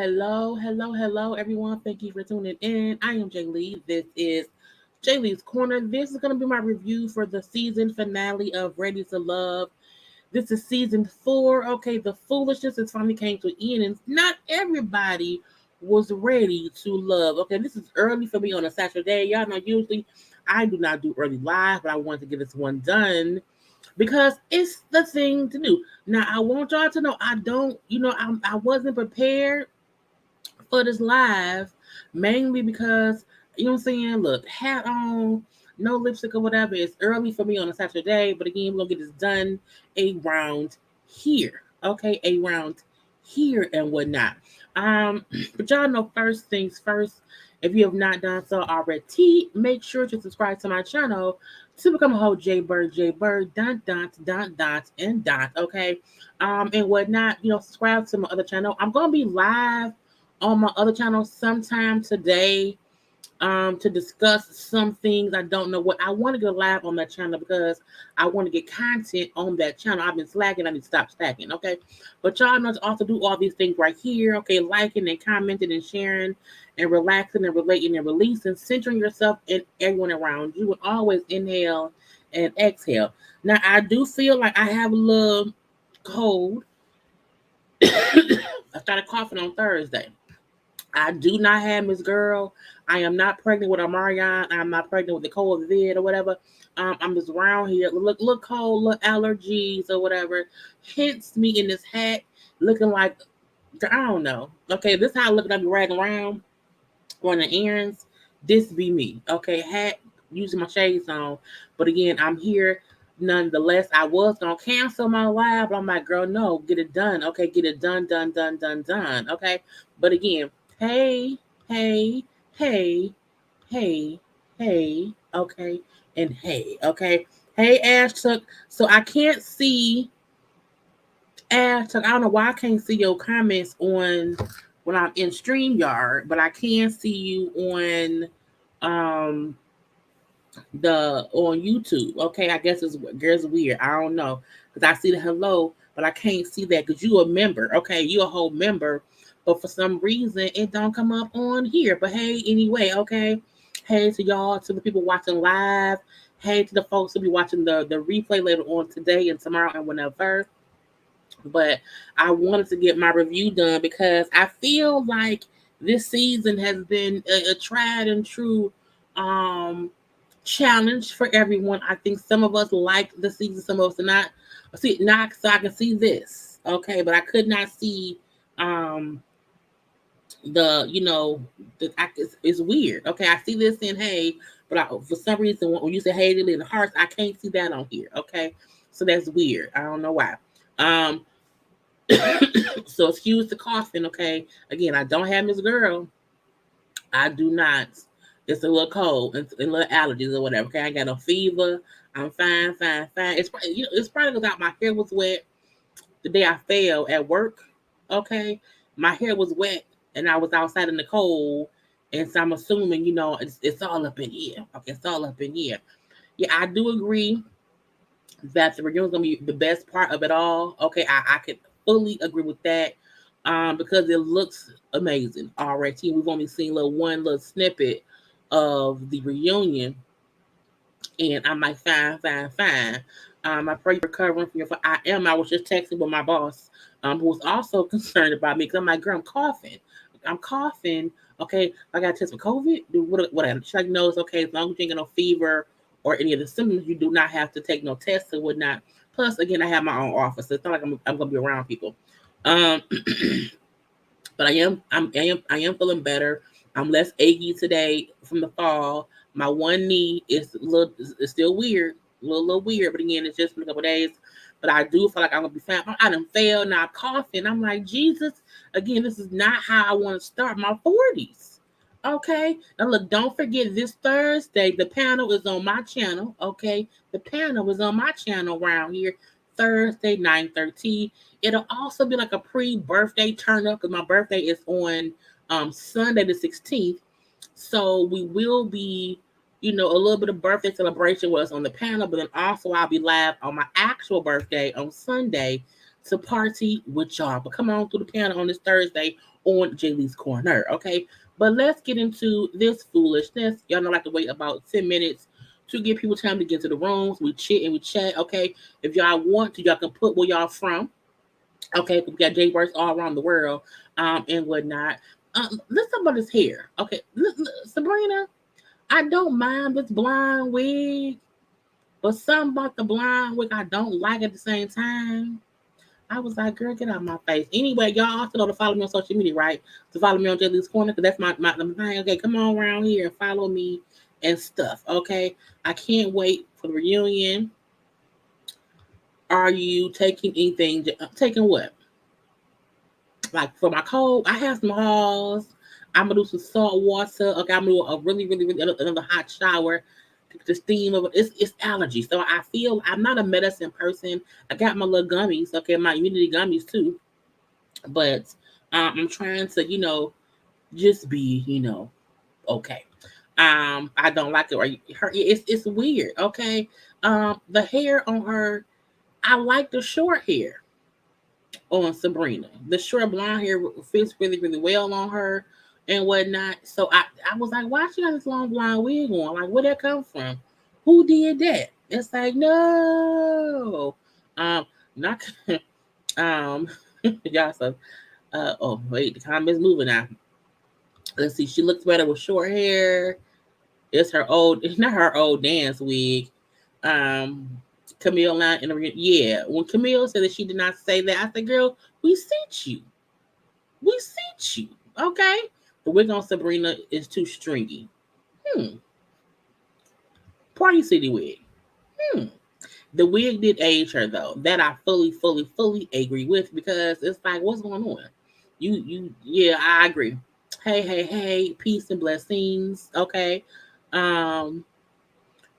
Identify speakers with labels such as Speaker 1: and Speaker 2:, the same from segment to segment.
Speaker 1: Hello, everyone. Thank you for tuning in. I am Jaylee. This is JayLeesCorner. This is going to be my review for the season finale of Ready to Love. This is season 4. Okay, the foolishness has finally came to an end, and not everybody was ready to love. Okay, this is early for me on a Saturday. Y'all know usually I do not do early live, but I wanted to get this one done because it's the thing to do. Now, I want y'all to know I don't, I wasn't prepared for this live, mainly because you know what I'm saying. Look, hat on, no lipstick or whatever. It's early for me on a Saturday, but again, we're gonna get this done around here. Okay, around here and whatnot. Um, but y'all know first things first. If you have not done so already, make sure to subscribe to my channel to become a whole JayBird, dot, and dot. Okay, and whatnot. Subscribe to my other channel. I'm gonna be live on my other channel sometime today to discuss some things. I don't know what I want to go live on that channel because I want to get content on that channel. I've been slacking. I need to stop slacking. Okay, but y'all know to also do all these things right here. Okay, liking and commenting and sharing and relaxing and relating and releasing, centering yourself and everyone around you, and always inhale and exhale. Now I do feel like I have a little cold. I started coughing on Thursday. I do not have Miss Girl. I am not pregnant with Amarion. I'm not pregnant with the COVID or whatever. I'm just around here. Look cold, look allergies or whatever. Hence me in this hat looking like, I don't know. Okay, this how I look. I be riding around running errands. This be me. Okay, hat, using my shades on. But again, I'm here. Nonetheless, I was gonna cancel my live, but I'm like, girl, no, get it done. Okay, get it done. Okay. But again, hey, hey, hey, hey, hey, okay, and hey, okay. Hey, Ash Tuck. So I can't see Ash Tuck. I don't know why I can't see your comments on when I'm in StreamYard, but I can see you on the on YouTube. Okay, I guess it's weird. I don't know because I see the hello, but I can't see that because you a member. Okay, you a whole member, but for some reason it don't come up on here. But hey, anyway, okay. Hey to y'all, to the people watching live. Hey to the folks who be watching the replay later on today and tomorrow and whenever. But I wanted to get my review done because I feel like this season has been a tried and true challenge for everyone. I think some of us like the season, some of us are not. See, not so I can see this, okay, but I could not see the it's weird. Okay, I see this in hey, but for some reason when you say hey in the hearts, I can't see that on here. Okay, so that's weird. I don't know why. So excuse the coughing. Okay, again, I don't have Miss Girl. I do not. It's a little cold and little allergies or whatever. Okay, I got no fever. I'm fine. It's probably because my hair was wet the day I fell at work. Okay, my hair was wet and I was outside in the cold, and so I'm assuming it's all up in here. Okay, it's all up in here. Yeah, I do agree that the reunion is gonna be the best part of it all. Okay, I could fully agree with that. Because it looks amazing already. We've only seen one little snippet of the reunion, and I'm like, fine. I pray you're recovering from your. I am. I was just texting with my boss, who was also concerned about me because I'm like, girl, I'm coughing. Okay, I got to test for COVID. Do what? She like knows. Okay, as long as you ain't got no fever or any of the symptoms, you do not have to take no tests or whatnot. Plus, again, I have my own office. So it's not like I'm gonna be around people. But I am feeling better. I'm less achy today from the fall. My one knee is still weird, a little weird, but again, it's just been a couple days. But I do feel like I'm gonna be fine. I done failed now, coughing. I'm like, Jesus, again, this is not how I want to start my 40s. Okay. Now look, don't forget this Thursday, the panel is on my channel. Okay. The panel is on my channel around here. Thursday, 9:13. It'll also be like a pre-birthday turn up because my birthday is on Sunday the 16th. So we will be, a little bit of birthday celebration with us on the panel, but then also I'll be live on my actual birthday on Sunday to party with y'all. But come on through the panel on this Thursday on Jaylee's Corner. Okay, but let's get into this foolishness. Y'all know I like to wait about 10 minutes to give people time to get to the rooms. We chit and we chat. Okay, if y'all want to, y'all can put where y'all from. Okay, we got JayBirds all around the world, and whatnot. Let's talk about his hair. Okay, Sabrina, I don't mind this blonde wig, but something about the blonde wig I don't like at the same time. I was like, girl, get out of my face. Anyway, y'all also know to follow me on social media, right? To follow me on JayLeesCorner, because that's my thing. Okay, come on around here and follow me and stuff. Okay, I can't wait for the reunion. Are you taking anything? Taking what? Like for my cold, I have some hauls. I'm gonna do some salt water. Okay, I'm gonna do a really another hot shower. The steam of it. It's allergy. So I feel I'm not a medicine person. I got my little gummies. Okay, my immunity gummies too. But I'm trying to, just be, okay. I don't like it. Or her, it's weird. Okay. The hair on her, I like the short hair on Sabrina. The short blonde hair fits really well on her and whatnot. So I was like, why she got this long blonde wig on? Like, where'd that come from? Who did that? It's like, no. Not um y'all so oh wait, the comments moving now. Let's see, she looks better with short hair. It's her old, it's not her old dance wig. Um, Camille line in the yeah. When Camille said that she did not say that, I said, "Girl, we sent you. We sent you. Okay." The wig on Sabrina is too stringy. Party City wig. Hmm. The wig did age her though. That I fully agree with because it's like, what's going on? Yeah, I agree. Hey, peace and blessings. Okay. Um,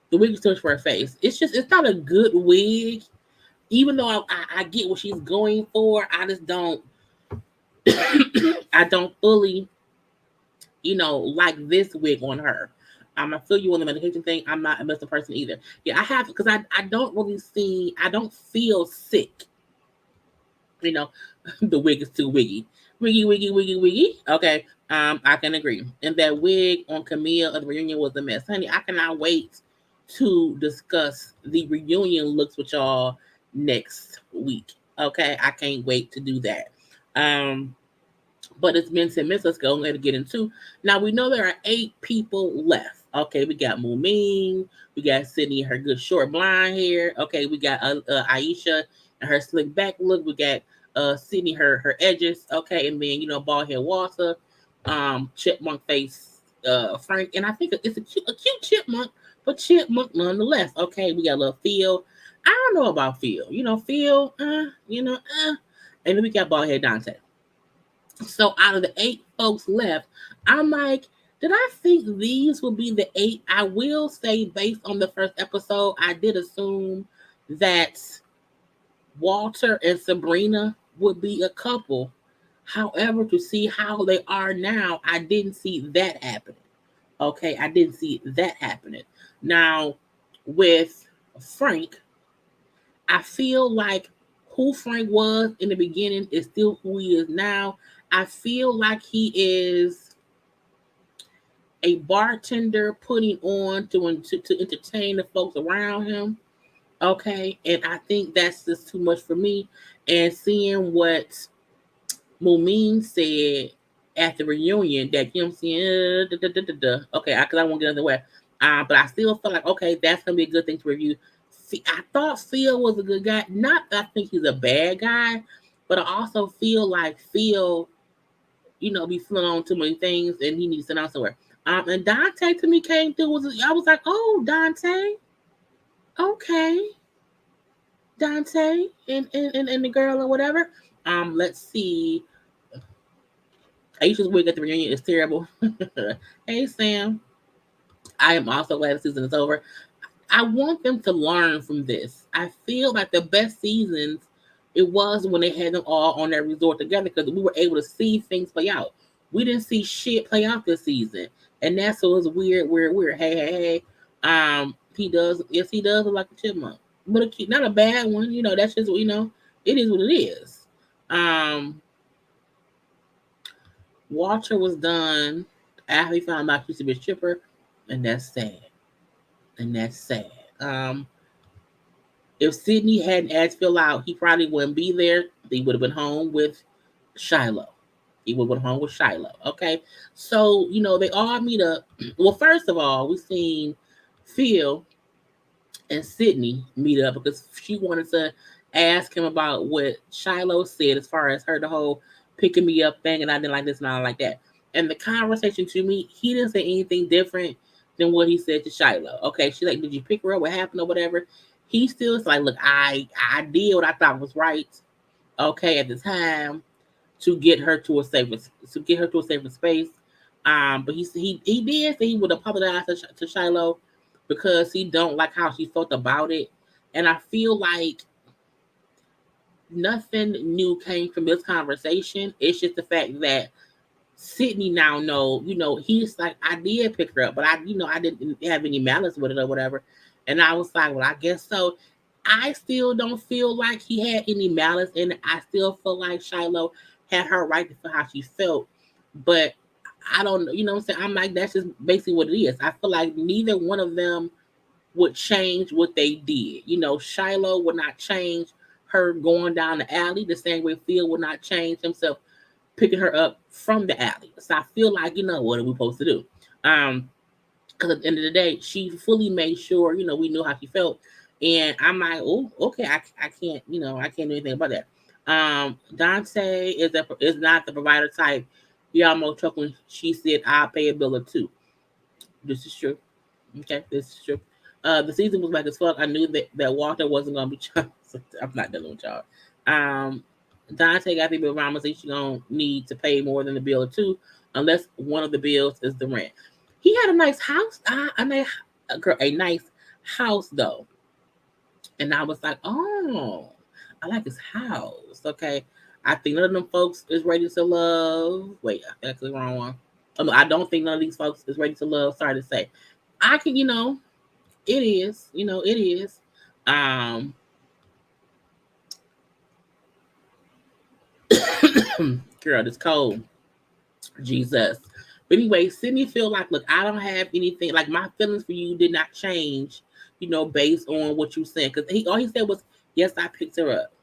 Speaker 1: the wig is too much for her face. It's not a good wig. Even though I get what she's going for, I just don't I don't fully, like this wig on her. I feel you on the medication thing. I'm not a medicine person either. Yeah, I have because I don't really see I don't feel sick. You know, the wig is too wiggy. Wiggy. Okay. I can agree. And that wig on Camille of the reunion was a mess. Honey, I cannot wait to discuss the reunion looks with y'all next week. Okay. I can't wait to do that. But it's been 10 minutes. Let's go and get into. Now we know there are 8 people left. Okay, we got Mumin, we got Sydney, her good short blonde hair. Okay, we got Aisha and her slick back look. We got Sydney, her edges. Okay, and then bald head Walter, chipmunk face Frank, and I think it's a cute chipmunk, but chipmunk nonetheless. Okay, we got a little Phil. I don't know about Phil. Phil. And then we got bald head Dante. So out of the 8 folks left, I'm like, did I think these would be the 8? I will say, based on the first episode, I did assume that Walter and Sabrina would be a couple. However, to see how they are now, I didn't see that happening. Okay, I didn't see that happening. Now, with Frank, I feel like who Frank was in the beginning is still who he is now. I feel like he is a bartender putting on to entertain the folks around him. Okay. And I think that's just too much for me. And seeing what Mumin said at the reunion that saying, okay, because I won't get another way. But I still feel like, okay, that's going to be a good thing to review. I thought Phil was a good guy. Not that I think he's a bad guy, but I also feel like Phil, be feeling on too many things and he needs to sit down somewhere. And Dante to me came through. I was like, oh, Dante. Okay. Dante and the girl or whatever. Let's see. Aisha's wig at the reunion is terrible. Hey, Sam. I am also glad the season is over. I want them to learn from this. I feel like the best seasons it was when they had them all on that resort together because we were able to see things play out. We didn't see shit play out this season, and that's what was weird. Hey. He does. Yes, he does look like a chipmunk, but not a bad one. That's just it is what it is. Walter was done after he found out she used to be a stripper, and that's sad. And that's sad. Um, if Sydney hadn't asked Phil out, he probably wouldn't be there. He would have been home with Shiloh. He would have been home with Shiloh. Okay. So, they all meet up. Well, first of all, we seen Phil and Sydney meet up because she wanted to ask him about what Shiloh said as far as her the whole picking me up thing, and I didn't like this and I like that. And the conversation to me, he didn't say anything different than what he said to Shiloh. Okay, she's like, "Did you pick her up? What happened or whatever?" He still is like, "Look, I did what I thought was right. Okay, at the time to get her to a safer space." But he did say he would apologize to Shiloh because he don't like how she felt about it, and I feel like nothing new came from this conversation. It's just the fact that Sydney now he's like, I did pick her up, but I didn't have any malice with it or whatever. And I was like, well, I guess so. I still don't feel like he had any malice in it. I still feel like Shiloh had her right to feel how she felt. But I don't, what I'm saying? I'm like, that's just basically what it is. I feel like neither one of them would change what they did. Shiloh would not change her going down the alley the same way Phil would not change himself picking her up from the alley. So I feel like, what are we supposed to do? Because at the end of the day, she fully made sure, we knew how she felt. And I'm like, oh, okay, I can't, I can't do anything about that. Dante is not the provider type. He almost chuckled when she said, "I'll pay a bill or two." This is true. Okay, this is true. The season was like as fuck. I knew that Walter wasn't gonna be charged. I'm not dealing with y'all. Dante got people around us. She's gonna need to pay more than the bill or two, unless one of the bills is the rent. He had a nice house. A nice house though, and I was like, oh, I like his house. Okay, I think none of them folks is ready to love. Wait, that's the wrong one. I don't think none of these folks is ready to love. Sorry to say. I can, it is, it is. Girl, it's cold. Jesus. But anyway, Sydney feel like, look, I don't have anything, like my feelings for you did not change, based on what you said. Because all he said was, yes, I picked her up.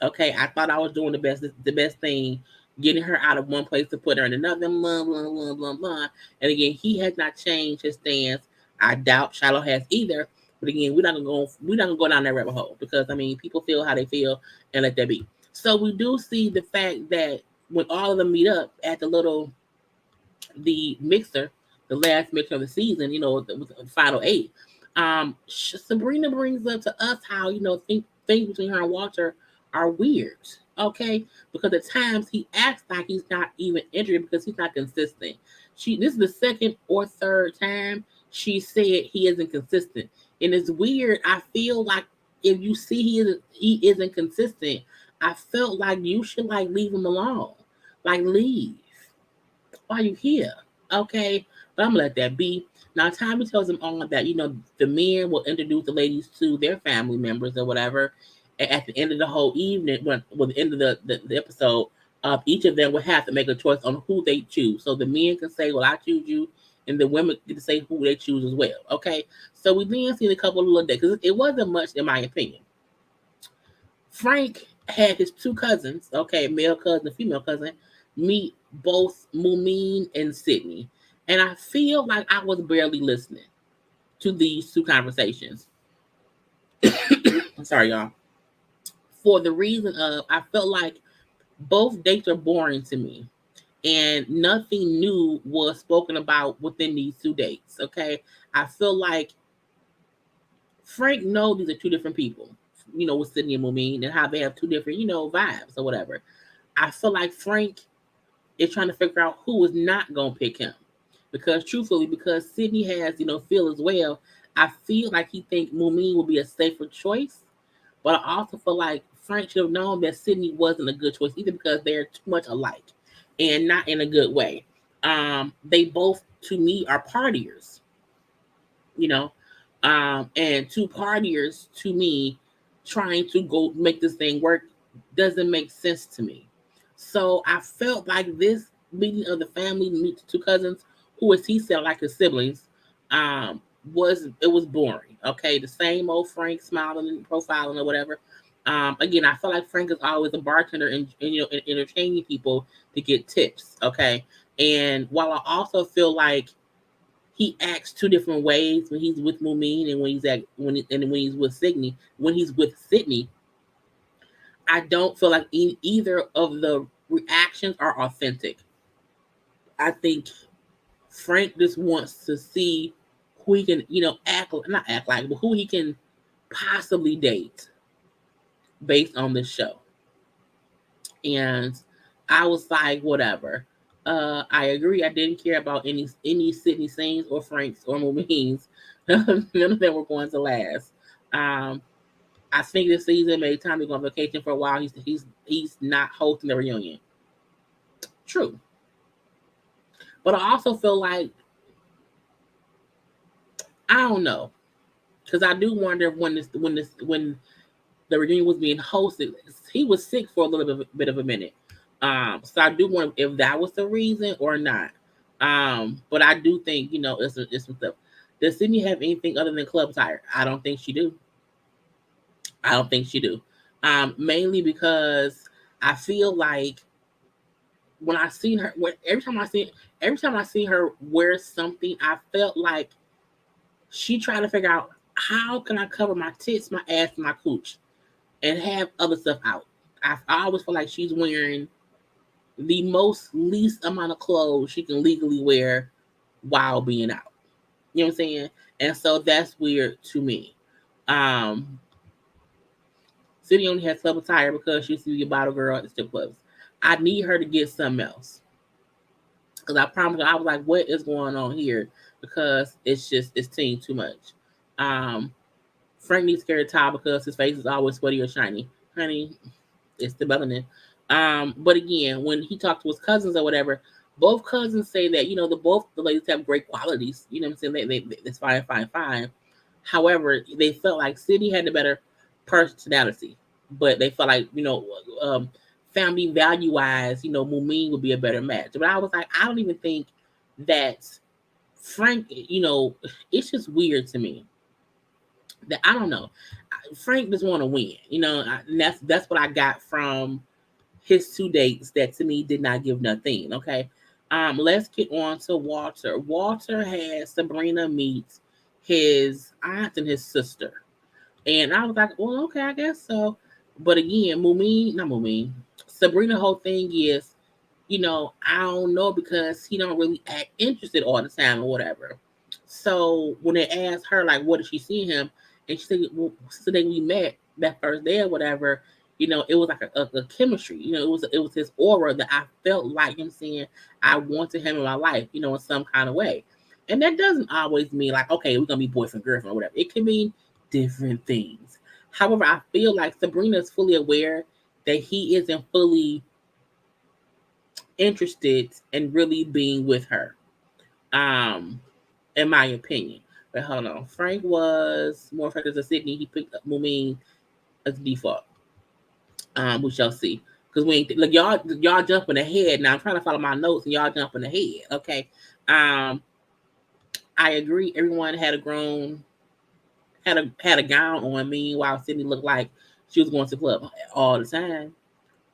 Speaker 1: Okay, I thought I was doing the best thing, getting her out of one place to put her in another, blah, blah, blah, blah, blah. And again, he has not changed his stance. I doubt Shiloh has either. But again, we're not gonna go down that rabbit hole because people feel how they feel and let that be. So we do see the fact that when all of them meet up at the mixer, the last mixer of the season, the final eight. Sabrina brings up to us how things between her and Walter are weird. Okay, because at times he acts like he's not even interested because he's not consistent. This is the second or third time she said he isn't consistent, and it's weird. I feel like if you see he isn't consistent, I felt like you should like leave him alone, like leave. Why are you here? Okay, but I'm gonna let that be. Now, Tommy tells them all that the men will introduce the ladies to their family members or whatever. And at the end of the whole evening, the end of the episode, each of them will have to make a choice on who they choose. So the men can say, "Well, I choose you," and the women get to say who they choose as well. Okay, so we then see a couple of little days because it wasn't much in my opinion. Frank had his two cousins, okay, male cousin, female cousin, meet both Mumin and Sydney. And I feel like I was barely listening to these two conversations. I'm sorry, y'all. For the reason of, I felt like both dates are boring to me. And nothing new was spoken about within these two dates, okay? I feel like Frank knows these are two different people, with Sydney and Mumin and how they have two different, vibes or whatever. I feel like Frank is trying to figure out who is not going to pick him. Because truthfully, because Sydney has, Phil as well, I feel like he thinks Mumin will be a safer choice. But I also feel like Frank should have known that Sydney wasn't a good choice either because they're too much alike and not in a good way. They both, to me, are partiers, you know, and two partiers, to me, trying to make this thing work doesn't make sense to me. So I felt like this meeting of the family, meet the two cousins, who as he said like his siblings, was boring. Okay, the same old Frank smiling and profiling or whatever. Again, I feel like Frank is always a bartender and entertaining people to get tips. Okay, and while I also feel like he acts two different ways when he's with Mumin and when he's with Sydney. When he's with Sydney, I don't feel like either of the reactions are authentic. I think Frank just wants to see who he can, not act like, but who he can possibly date based on this show. And I was like, whatever. I agree. I didn't care about any Sydney scenes or Frank's or Mumin's. None of them were going to last. Um, I think this season made time to go on vacation for a while. He's not hosting the reunion. True, but I also feel like I don't know because I do wonder if when the reunion was being hosted, he was sick for a little bit of a minute. So I do wonder if that was the reason or not. But I do think it's some stuff. Does Sydney have anything other than club tire? I don't think she do. I don't think she do. Mainly because I feel like when I seen her, every time I see her wear something, I felt like she trying to figure out how can I cover my tits, my ass, and my cooch, and have other stuff out. I always feel like she's wearing the least amount of clothes she can legally wear while being out. You know what I'm saying? And so that's weird to me. Um, City only has club attire because she used to be a bottle girl at the strip clubs. I need her to get something else. Because I promise you, I was like, what is going on here? Because it's team too much. Um, Frank needs to carry a towel because his face is always sweaty or shiny. Honey, it's the melanin. But again, when he talked to his cousins or whatever, both cousins say that, both the ladies have great qualities. You know what I'm saying? It's fine, fine, fine. However, they felt like Sydney had the better personality, but they felt like, family value wise, Mumin would be a better match. But I was like, I don't even think that Frank, it's just weird to me that I don't know. Frank just want to win, and that's what I got from his two dates that to me did not give nothing. Okay. Let's get on to Walter. Walter had Sabrina meet his aunt and his sister. And I was like, well, okay, I guess so. But again, not Mumin. Sabrina whole thing is, I don't know because he don't really act interested all the time or whatever. So when they asked her, like, what did she see him? And she said, well, since the day we met that first day or whatever, it was like a chemistry. It was his aura that I felt like him saying, I wanted him in my life, in some kind of way. And that doesn't always mean like, okay, we're gonna be boyfriend, girlfriend, or whatever. It can mean different things. However, I feel like Sabrina is fully aware that he isn't fully interested in really being with her. In my opinion. But hold on. Frank was more effective than Sydney. He picked up Mumin as default. We shall see. Because we ain't look y'all jumping ahead. Now I'm trying to follow my notes and y'all jumping ahead. Okay. I agree. Everyone had a gown on. Meanwhile, Sydney looked like she was going to the club all the time.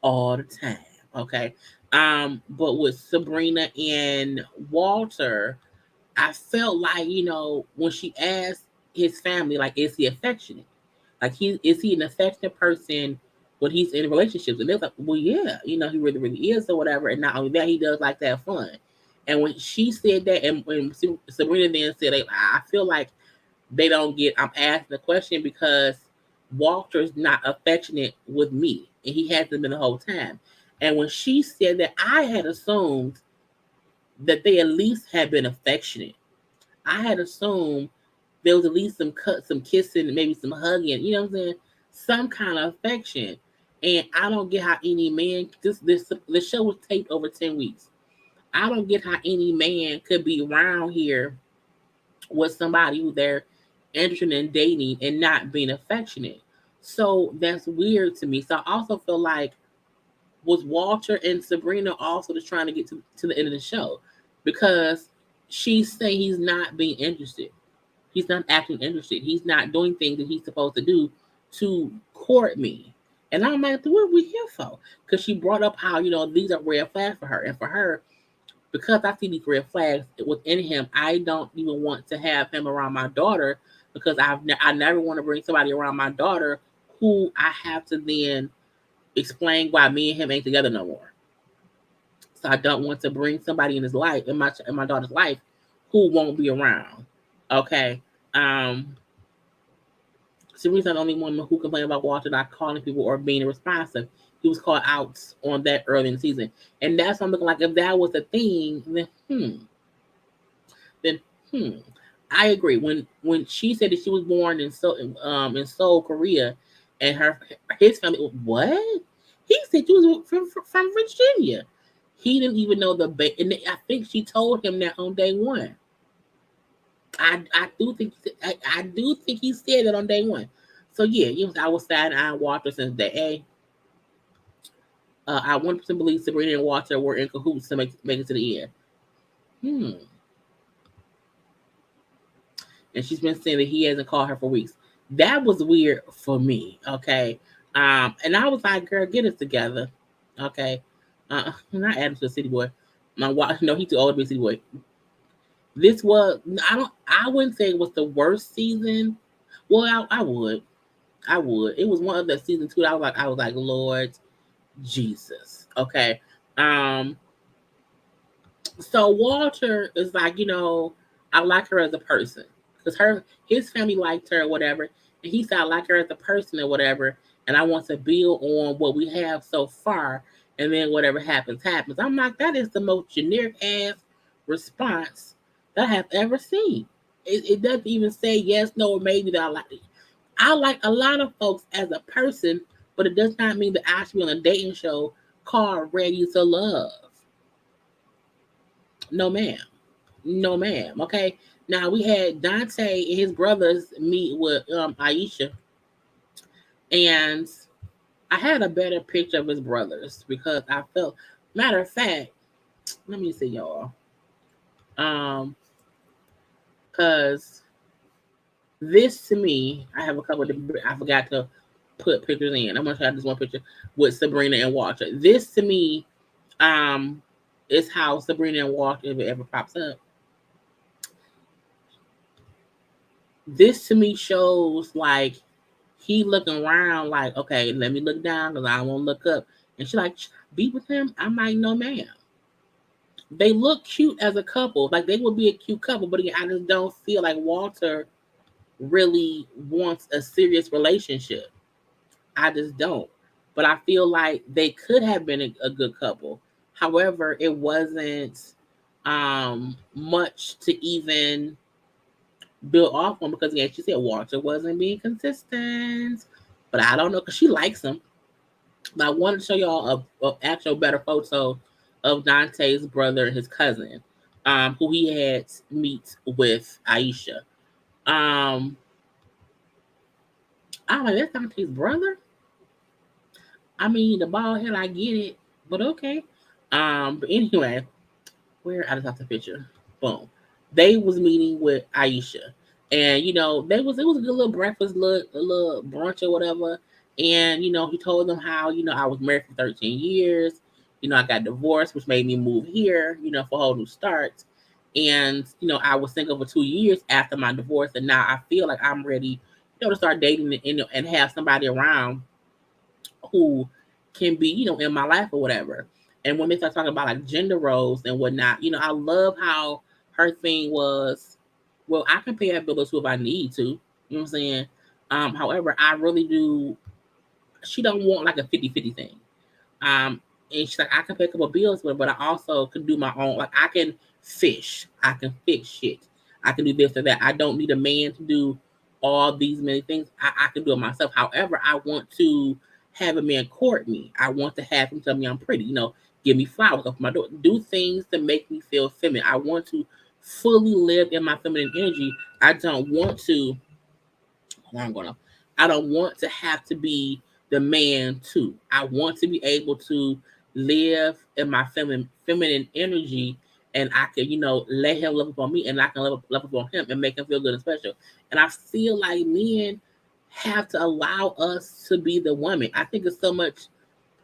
Speaker 1: All the time. Okay. But with Sabrina and Walter, I felt like, when she asked his family, like, is he affectionate? Like, is he an affectionate person when he's in relationships? And they're like, well, yeah, he really, really is or whatever. And not only that, he does like to have fun. And when she said that, and when Sabrina then said, like, I feel like they don't get, I'm asking the question because Walter's not affectionate with me. And he hasn't been the whole time. And when she said that, I had assumed that they at least had been affectionate. I had assumed there was at least some kissing, maybe some hugging, you know what I'm saying? Some kind of affection. And I don't get how any man, this show was taped over 10 weeks. I don't get how any man could be around here with somebody who they're interested in dating and not being affectionate. So that's weird to me. So I also feel like was Walter and Sabrina also just trying to get to the end of the show? Because she's saying he's not being interested. He's not acting interested. He's not doing things that he's supposed to do to court me. And I'm like, what are we here for? Because she brought up how, these are red flags for her. And for her, because I see these red flags within him, I don't even want to have him around my daughter because I never want to bring somebody around my daughter who I have to then explain why me and him ain't together no more. So I don't want to bring somebody in his life, in my daughter's life, who won't be around. Okay. Serena's not the only woman who complained about Walter not calling people or being responsive. He was called out on that early in the season. And that's what I'm looking like. If that was a thing, then I agree. When she said that she was born in Seoul, Korea, and his family, what? He said she was from Virginia. He didn't even know and I think she told him that on day one. I do think he said that on day one. So yeah, I was sad and I Walter since day A. I 100% believe Sabrina and Walter were in cahoots to make it to the end. And she's been saying that he hasn't called her for weeks. That was weird for me. Okay. And I was like, girl, get it together. Okay. Not Adam to the city boy. No, he's too old to be a city boy. This was I wouldn't say it was the worst season. Well, I would. It was one of the season 2 that I was like, Lord Jesus. Okay. So Walter is like, I like her as a person. Because his family liked her or whatever. And he said, I like her as a person or whatever. And I want to build on what we have so far. And then whatever happens, happens. I'm like, that is the most generic ass response that I have ever seen. It doesn't even say yes, no, or maybe that I like it. I like a lot of folks as a person, but it does not mean that I should be on a dating show called Ready to Love. No, ma'am. No, ma'am. Okay. Now we had Dante and his brothers meet with Aisha, and I had a better picture of his brothers because I felt. Matter of fact, let me see y'all. Because this to me, I have a couple of I forgot to put pictures in. I'm gonna show this one picture with Sabrina and Walter. This to me, is how Sabrina and Walter, if it ever pops up. This to me shows like he looking around like, okay, let me look down because I don't want to look up. And she like, be with him? I'm like, no, ma'am. They look cute as a couple. Like they would be a cute couple, but again, I just don't feel like Walter really wants a serious relationship. I just don't. But I feel like they could have been a good couple. However, it wasn't much to even build off on because again, she said Walter wasn't being consistent. But I don't know because she likes him. But I wanted to show y'all a actual better photo of Dante's brother and his cousin, who he had meet with Aisha. I'm like, that's Dante's brother? I mean, the bald head, I get it, but okay. But anyway, where I just have the picture. Boom. They was meeting with Aisha. And it was a good little breakfast, a little brunch or whatever. And he told them how, I was married for 13 years. I got divorced, which made me move here, for a whole new start. And, I was single for 2 years after my divorce. And now I feel like I'm ready, to start dating and have somebody around who can be, in my life or whatever. And when they start talking about like gender roles and whatnot, I love how her thing was, well, I can pay her bills too if I need to. You know what I'm saying? However, I really do. She don't want like a 50-50 thing. And she's like, I can pay a couple of bills with her, but I also can do my own. Like I can fish. I can fix shit. I can do this or that. I don't need a man to do all these many things. I can do it myself. However, I want to have a man court me. I want to have him tell me I'm pretty. Give me flowers, open my door, do things to make me feel feminine. I want to fully live in my feminine energy. I don't want to. I don't want to have to be the man too. I want to be able to live in my feminine energy, and I can, let him love up on me, and I can love up on him and make him feel good and special. And I feel like men have to allow us to be the woman. I think it's so much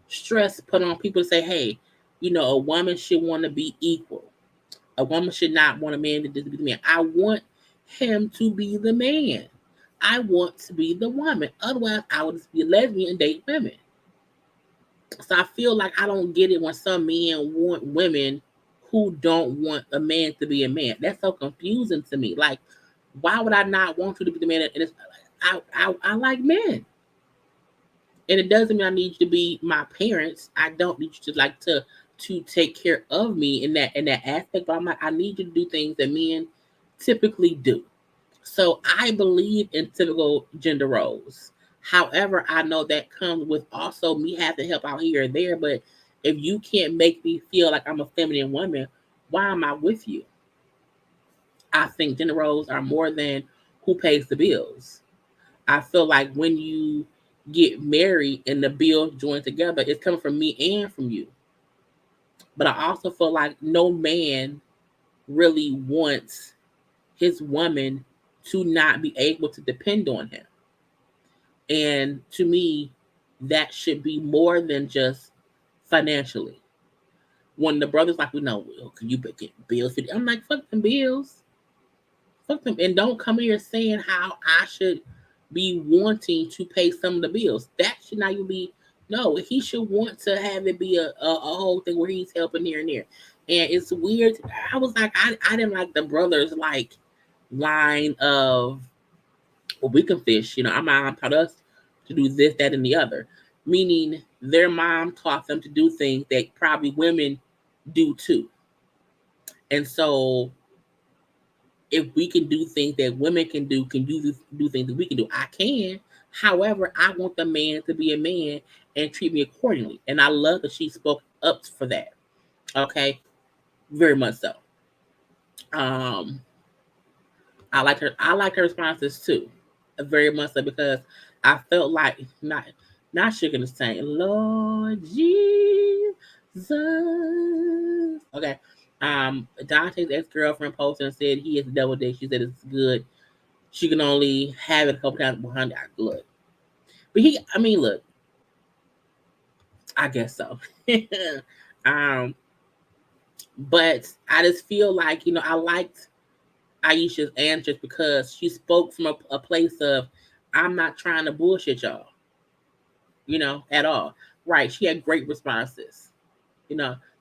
Speaker 1: stress put on people to say, hey, a woman should want to be equal. A woman should not want a man to just be the man. I want him to be the man. I want to be the woman. Otherwise, I would just be a lesbian and date women. So I feel like I don't get it when some men want women who don't want a man to be a man. That's so confusing to me. Like, why would I not want you to be the man? And it's, I like men. And it doesn't mean I need you to be my parents. I don't need you to take care of me in that aspect. But I'm like, I need you to do things that men typically do. So I believe in typical gender roles. However, I know that comes with also me having to help out here and there. But if you can't make me feel like I'm a feminine woman, why am I with you? I think gender roles are more than who pays the bills. I feel like when you get married and the bills join together, it's coming from me and from you. But I also feel like no man really wants his woman to not be able to depend on him. And to me, that should be more than just financially. When the brother's like, can you get bills? I'm like, fuck them bills. Fuck them. And don't come here saying how I should be wanting to pay some of the bills. That should not even be, no, he should want to have it be a whole thing where he's helping here and there. And it's weird. I was like, I didn't like the brothers like line of, well, we can fish. Our mom taught us to do this, that, and the other. Meaning their mom taught them to do things that probably women do too. And so if we can do things that women can you do things that we can do? I can. However, I want the man to be a man and treat me accordingly. And I love that she spoke up for that. Okay. Very much so. I like her responses too. Very much so, because I felt like not shaking the same. Lord Jesus. Okay. Dante's ex-girlfriend posted and said he is a double date. She said it's good. She can only have it a couple times behind that. Look. But look. I guess so. But I just feel like, I liked Aisha's answers because she spoke from a place of, I'm not trying to bullshit y'all, at all. Right. She had great responses.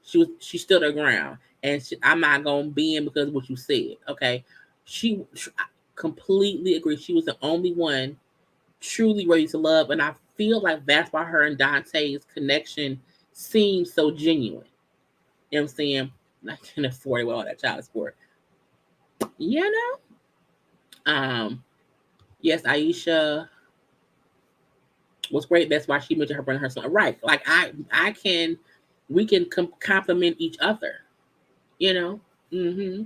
Speaker 1: She stood her ground, and I'm not going to be in because of what you said. Okay. She completely agree. She was the only one truly ready to love. And I feel like that's why her and Dante's connection seems so genuine. You know what I'm saying? I can't afford it with all that child support. Yes, Aisha was great. That's why she mentioned her brother and her son. Right. Like we can compliment each other, Mm-hmm.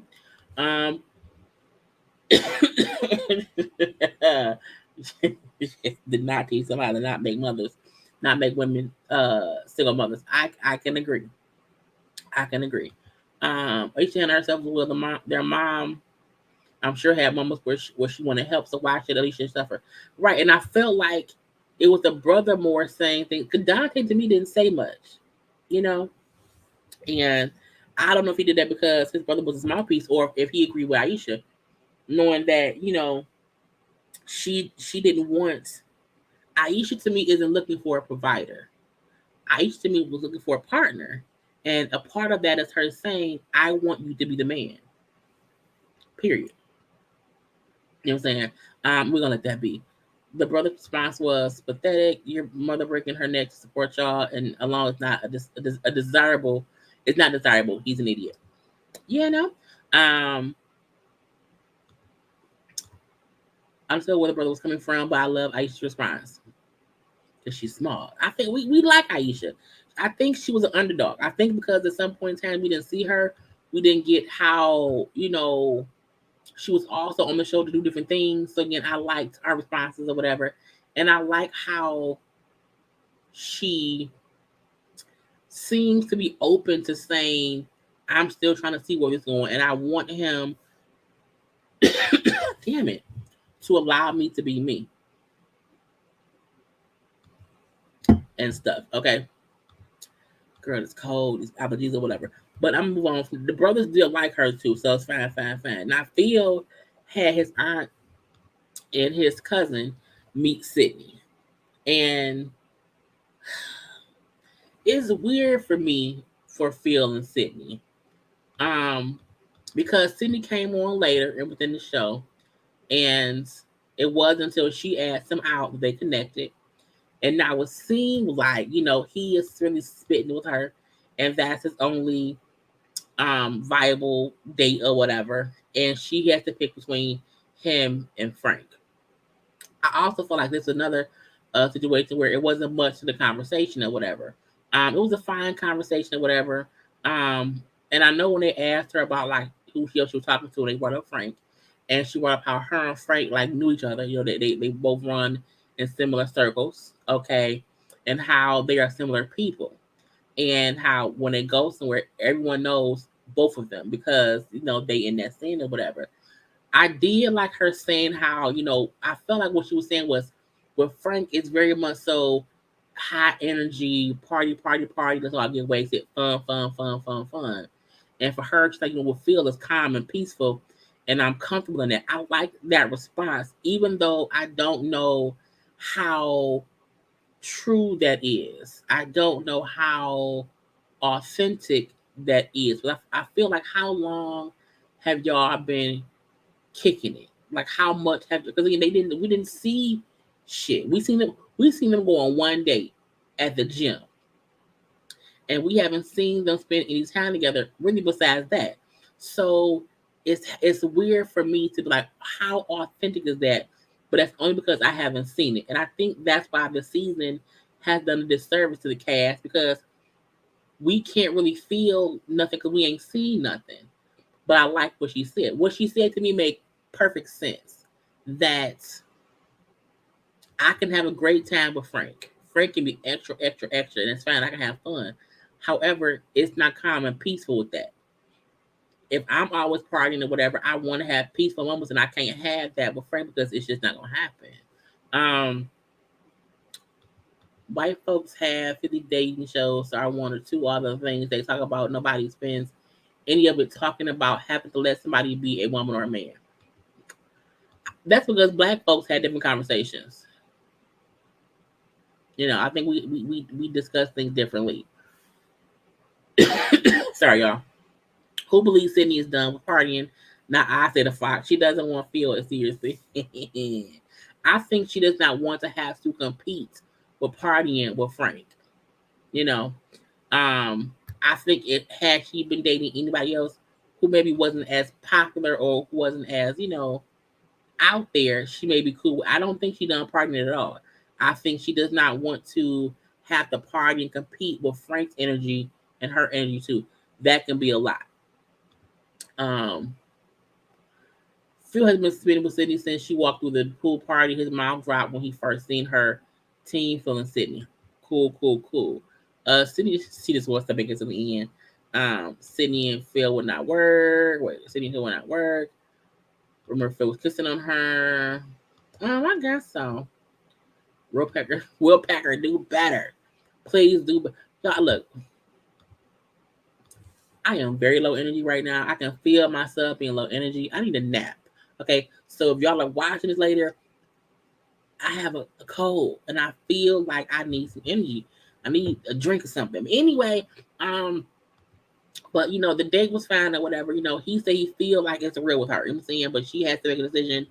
Speaker 1: Did not teach somebody to not make women single mothers. I can agree. Aisha and herself with their mom, I'm sure had moments where she wanted help. So why should Alicia suffer? Right. And I felt like it was the brother more saying things. Because Dante to me didn't say much, And I don't know if he did that because his brother was his mouthpiece, or if he agreed with Aisha, knowing that, she didn't want. Aisha to me isn't looking for a provider. Aisha to me was looking for a partner. And a part of that is her saying, I want you to be the man. Period. You know what I'm saying? We're gonna let that be. The brother's response was pathetic. Your mother breaking her neck to support y'all, and along is not a desirable. It's not desirable. He's an idiot. I'm still where the brother was coming from, but I love Aisha's response because she's small. I think we like Aisha. I think she was an underdog. I think because at some point in time we didn't see her, we didn't get how she was also on the show to do different things. So again, I liked our responses or whatever. And I like how she seems to be open to saying, I'm still trying to see where it's going, and I want him, damn it, to allow me to be me and stuff. Okay. Girl, it's cold, it's allergies or whatever. But I'm gonna move on. The brothers still like her too, so it's fine, fine, fine. Now Phil had his aunt and his cousin meet Sydney. And it's weird for me for Phil and Sydney. Um, because Sydney came on later and within the show, and it wasn't until she asked him out that they connected. And now it seemed like, he is really spitting with her, and that's his only viable date or whatever. And she has to pick between him and Frank. I also feel like this is another situation where it wasn't much to the conversation or whatever. It was a fine conversation or whatever. And I know when they asked her about like who else she was talking to, they brought up Frank, and she brought up how her and Frank like knew each other. They both run in similar circles, okay, and how they are similar people, and how when they go somewhere, everyone knows both of them because they in that scene or whatever. I did like her saying how, I felt like what she was saying was with Frank, it's very much so high energy, party, party, party. That's why I get wasted. Fun, fun, fun, fun, fun. And for her, she's like, what feel is calm and peaceful. And I'm comfortable in that. I like that response, even though I don't know how true that is. I don't know how authentic that is. But I feel like how long have y'all been kicking it? Like how much have, because again we didn't see shit. We seen them go on one date at the gym. And we haven't seen them spend any time together really besides that. So it's weird for me to be like, how authentic is that? But that's only because I haven't seen it. And I think that's why the season has done a disservice to the cast because we can't really feel nothing because we ain't seen nothing. But I like what she said. What she said to me made perfect sense. That I can have a great time with Frank. Frank can be extra, extra, extra, and it's fine. I can have fun. However, it's not calm and peaceful with that. If I'm always partying or whatever, I want to have peaceful moments, and I can't have that with Frank because it's just not gonna happen. Um, White folks have 50 dating shows, so I one or two other things they talk about. Nobody spends any of it talking about having to let somebody be a woman or a man. That's because black folks had different conversations. I think we discuss things differently. Sorry, y'all. Who believes Sydney is done with partying? Not I say the fox. She doesn't want to feel it seriously. I think she does not want to have to compete with partying with Frank. You know, I think it had she been dating anybody else who maybe wasn't as popular or who wasn't as out there, she may be cool. I don't think she done partying at all. I think she does not want to have to party and compete with Frank's energy and her energy too. That can be a lot. Um, Phil has been spending with Sydney since she walked through the pool party. His mouth dropped when he first seen her team Phil and Sydney. Cool, cool, cool. Sydney, she just wants to make it to the end. Sydney and Phil would not work. Wait, Sydney and Phil would not work. Remember Phil was kissing on her. I guess so. Will Packer, do better. Please do better. Y'all, look, I am very low energy right now. I can feel myself being low energy. I need a nap. Okay, so if y'all are watching this later, I have a cold and I feel like I need some energy. I need a drink or something. Anyway, but the date was fine or whatever. He said he feel like it's real with her. You know what I'm saying? But she has to make a decision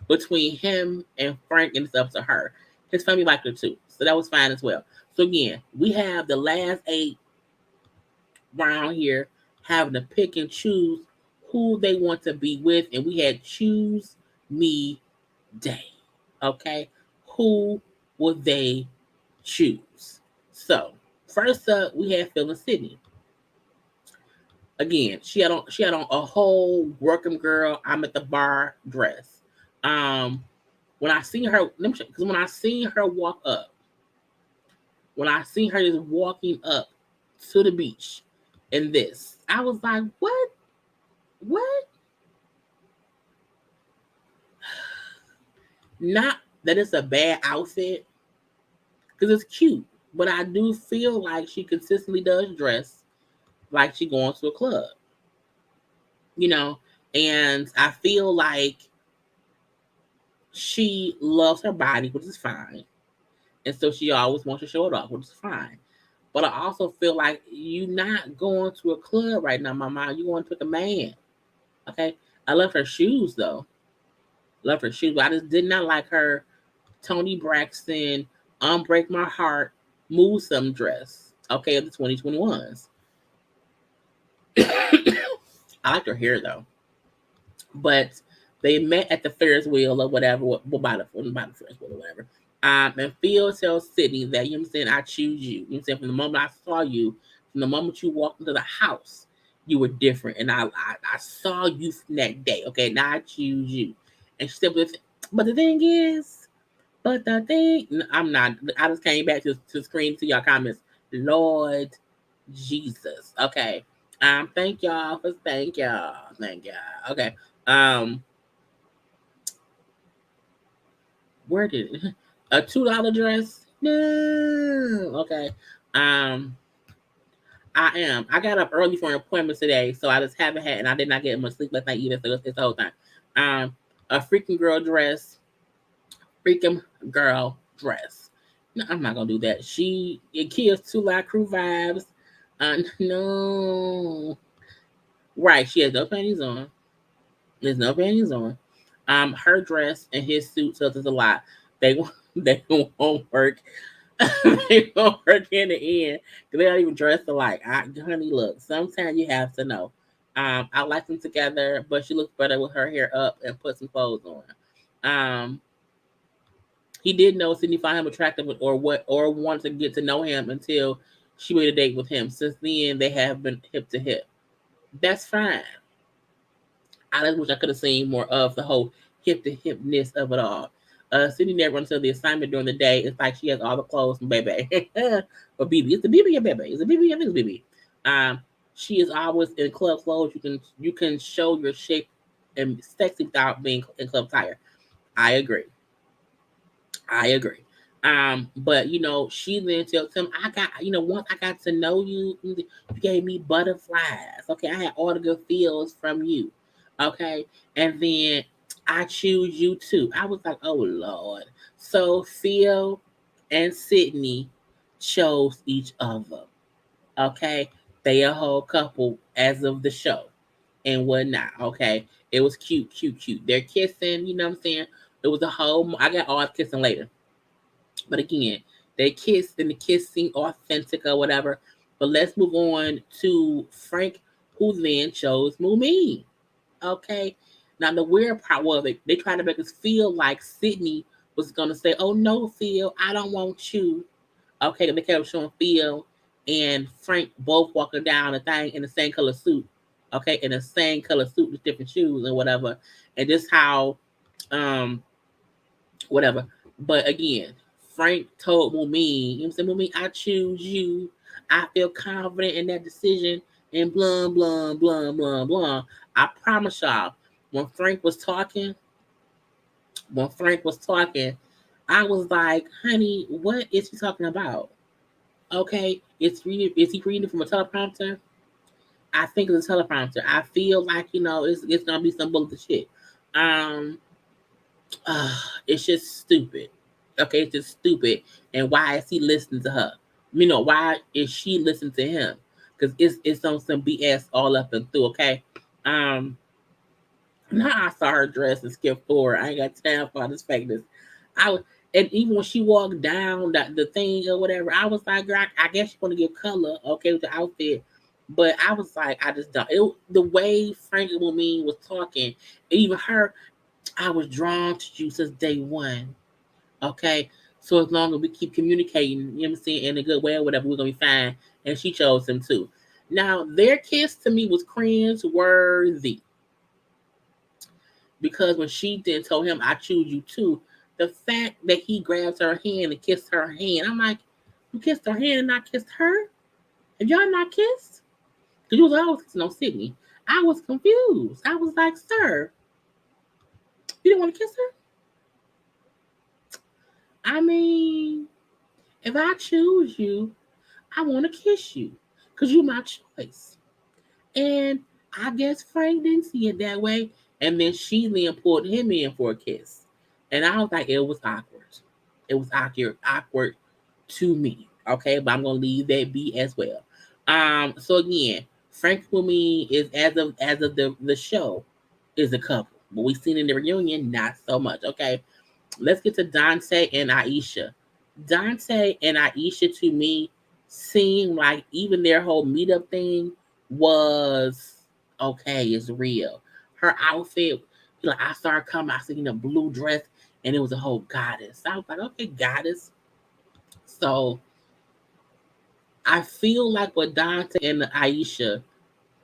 Speaker 1: between him and Frank, and it's up to her. His family liked her too. So that was fine as well. So again, we have the last 8 round here having to pick and choose who they want to be with. And we had choose me day. Okay. Who would they choose? So first up, we had Phil and Sydney. Again, she had on a whole working girl, I'm at the bar dress. When I seen her, because when I seen her walk up, when I seen her just walking up to the beach in this. I was like, what? What? Not that it's a bad outfit, because it's cute, but I do feel like she consistently does dress like she going to a club, you know, and I feel like she loves her body, which is fine. And so she always wants to show it off, which is fine. But I also feel like you not going to a club right now, mama. You going to pick a man. Okay. I love her shoes though. Love her shoes. But I just did not like her Toni Braxton, Unbreak My Heart, Move Some dress. Okay, of the 2021s. I like her hair though. But they met at the Ferris wheel or whatever, by the Ferris wheel or whatever. And Phil tells Sydney that, you know what I'm saying, I choose you. You know what I'm saying, from the moment I saw you, from the moment you walked into the house, you were different. And I saw you from that day. Okay, now I choose you. And she said, but the thing is, I'm not, I just came back to screen to y'all comments. Lord Jesus. Okay. Thank y'all. Thank y'all. Okay. Um, where did it? A $2 dress? No. Okay. Um, I got up early for an appointment today, so I just haven't had, and I did not get much sleep last night either. So it's the whole time. A freaking girl dress. Freaking girl dress. No, I'm not gonna do that. It kills 2 Live Crew vibes. No. Right, she has no panties on. There's no panties on. Her dress and his suit tells us a lot. They they won't work. They won't work in the end because they don't even dress alike. Honey, look. Sometimes you have to know. I like them together, but she looks better with her hair up and put some clothes on. He did know Sydney found him attractive or wanted to get to know him until she made a date with him. Since then, they have been hip to hip. That's fine. I just wish I could have seen more of the whole hip to hipness of it all. Sydney never until the assignment during the day. It's like she has all the clothes from Baby. Or BB. It's the BB or Baby. It's the BB. I think it's BB. She is always in club clothes. You can show your shape and sexy without being in club attire. I agree. But she then tells him, once I got to know you, you gave me butterflies. Okay, I had all the good feels from you. Okay, and then I choose you too. I was like, oh Lord. So Phil and Sydney chose each other. Okay, they a whole couple as of the show and whatnot. Okay, it was cute, cute, cute. They're kissing. You know what I'm saying? It was a whole. I got all the kissing later. But again, they kissed and the kissing authentic or whatever. But let's move on to Frank, who then chose Mumi. Okay. Now the weird part was they tried to make us feel like Sydney was gonna say, "Oh no, Phil, I don't want you." Okay, and they kept showing Phil and Frank both walking down the thing in the same color suit. Okay, in the same color suit with different shoes and whatever. And just how whatever. But again, Frank told Mumi, you know what I'm saying, Mumi, I choose you. I feel confident in that decision and blah, blah, blah, blah, blah. I promise y'all, when Frank was talking, I was like, honey, what is he talking about? Okay, is he reading from a teleprompter? I think it's a teleprompter. I feel like, it's gonna be some bullet shit. Um, it's just stupid. Okay, it's just stupid. And why is he listening to her? Why is she listening to him? Because it's on some BS all up and through. Okay, now I saw her dress and skip forward. I ain't got time for all this fakeness. And even when she walked down the thing or whatever, I was like, girl, I guess she's gonna give color, okay, with the outfit. But I was like, I just don't. The way Frank and Wilmeen was talking, even her, I was drawn to you since day one. Okay. So as long as we keep communicating, you know what I'm saying, in a good way or whatever, we're gonna be fine. And she chose him too. Now their kiss to me was cringe worthy. Because when she then told him I choose you too, the fact that he grabs her hand and kissed her hand, I'm like, you kissed her hand and not kissed her? Have y'all not kissed? Because you was always kissing on Sydney. I was confused. I was like, sir, you didn't want to kiss her? I mean, if I choose you, I want to kiss you because you're my choice. And I guess Frank didn't see it that way. And then she then pulled him in for a kiss. And I was like, it was awkward. It was awkward to me. Okay, but I'm gonna leave that be as well. So again, Frank with me is as of the show is a couple. But we seen in the reunion, not so much. Okay. Let's get to Dante and Aisha. Dante and Aisha to me seem like even their whole meetup thing was okay, it's real. Her outfit, like I saw her come, I seen a blue dress, and it was a whole goddess. I was like, okay, goddess. So I feel like with Dante and Aisha,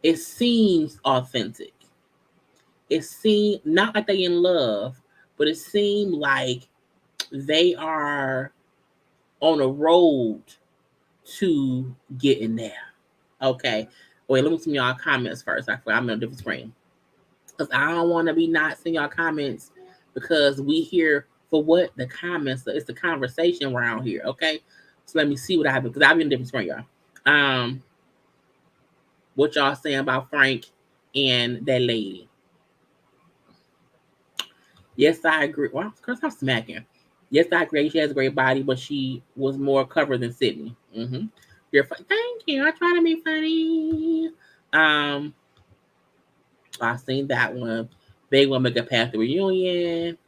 Speaker 1: it seems authentic. It seemed not like they in love, but it seemed like they are on a road to getting there. Okay. Wait, let me see y'all comments first. I'm in a different screen. Because I don't want to be not seeing y'all comments because we here for what? The comments. It's the conversation around here. Okay. So let me see what I have because I'm in a different screen, y'all. What y'all saying about Frank and that lady? Yes, I agree. Well, of course, I'm smacking. Yes, I agree. She has a great body, but she was more covered than Sydney. Mm-hmm. You're funny. Thank you. I try to be funny. I seen that one. They want to make a path to reunion.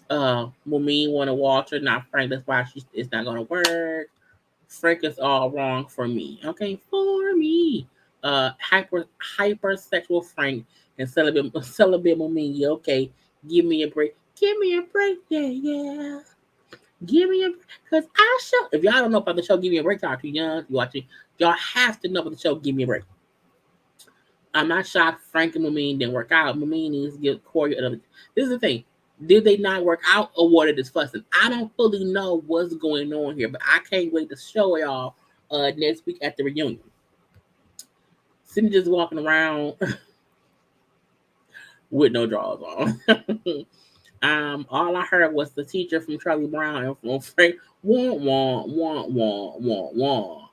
Speaker 1: Mumine want to Walter, not Frank. That's why it's not gonna work. Frank is all wrong for me. Okay, for me. Hypersexual Frank and celibate Mumine. Okay, give me a break. Give me a break. Yeah, yeah. Give me a because I show. If y'all don't know about the show, give me a break. Y'all too young. You watching? Y'all have to know about the show. Give me a break. I'm not shocked Frank and Mumine didn't work out. Mumine needs to give Corey another. This is the thing. Did they not work out or what it is fussing? I don't fully know what's going on here, but I can't wait to show y'all next week at the reunion. Sydney just walking around with no drawers on. All I heard was the teacher from Charlie Brown and from Frank. Wah.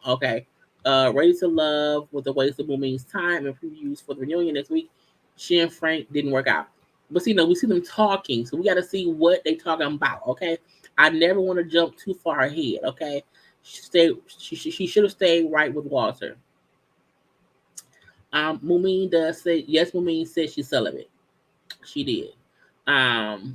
Speaker 1: Okay. Ready to Love with a waste of Mumine's time and previews for the reunion next week. She and Frank didn't work out. But see, no, we see them talking, so we got to see what they talking about. Okay. I never want to jump too far ahead. Okay. She should have stayed right with Walter. Mumine does say yes. Mumine said she's celibate. She did. The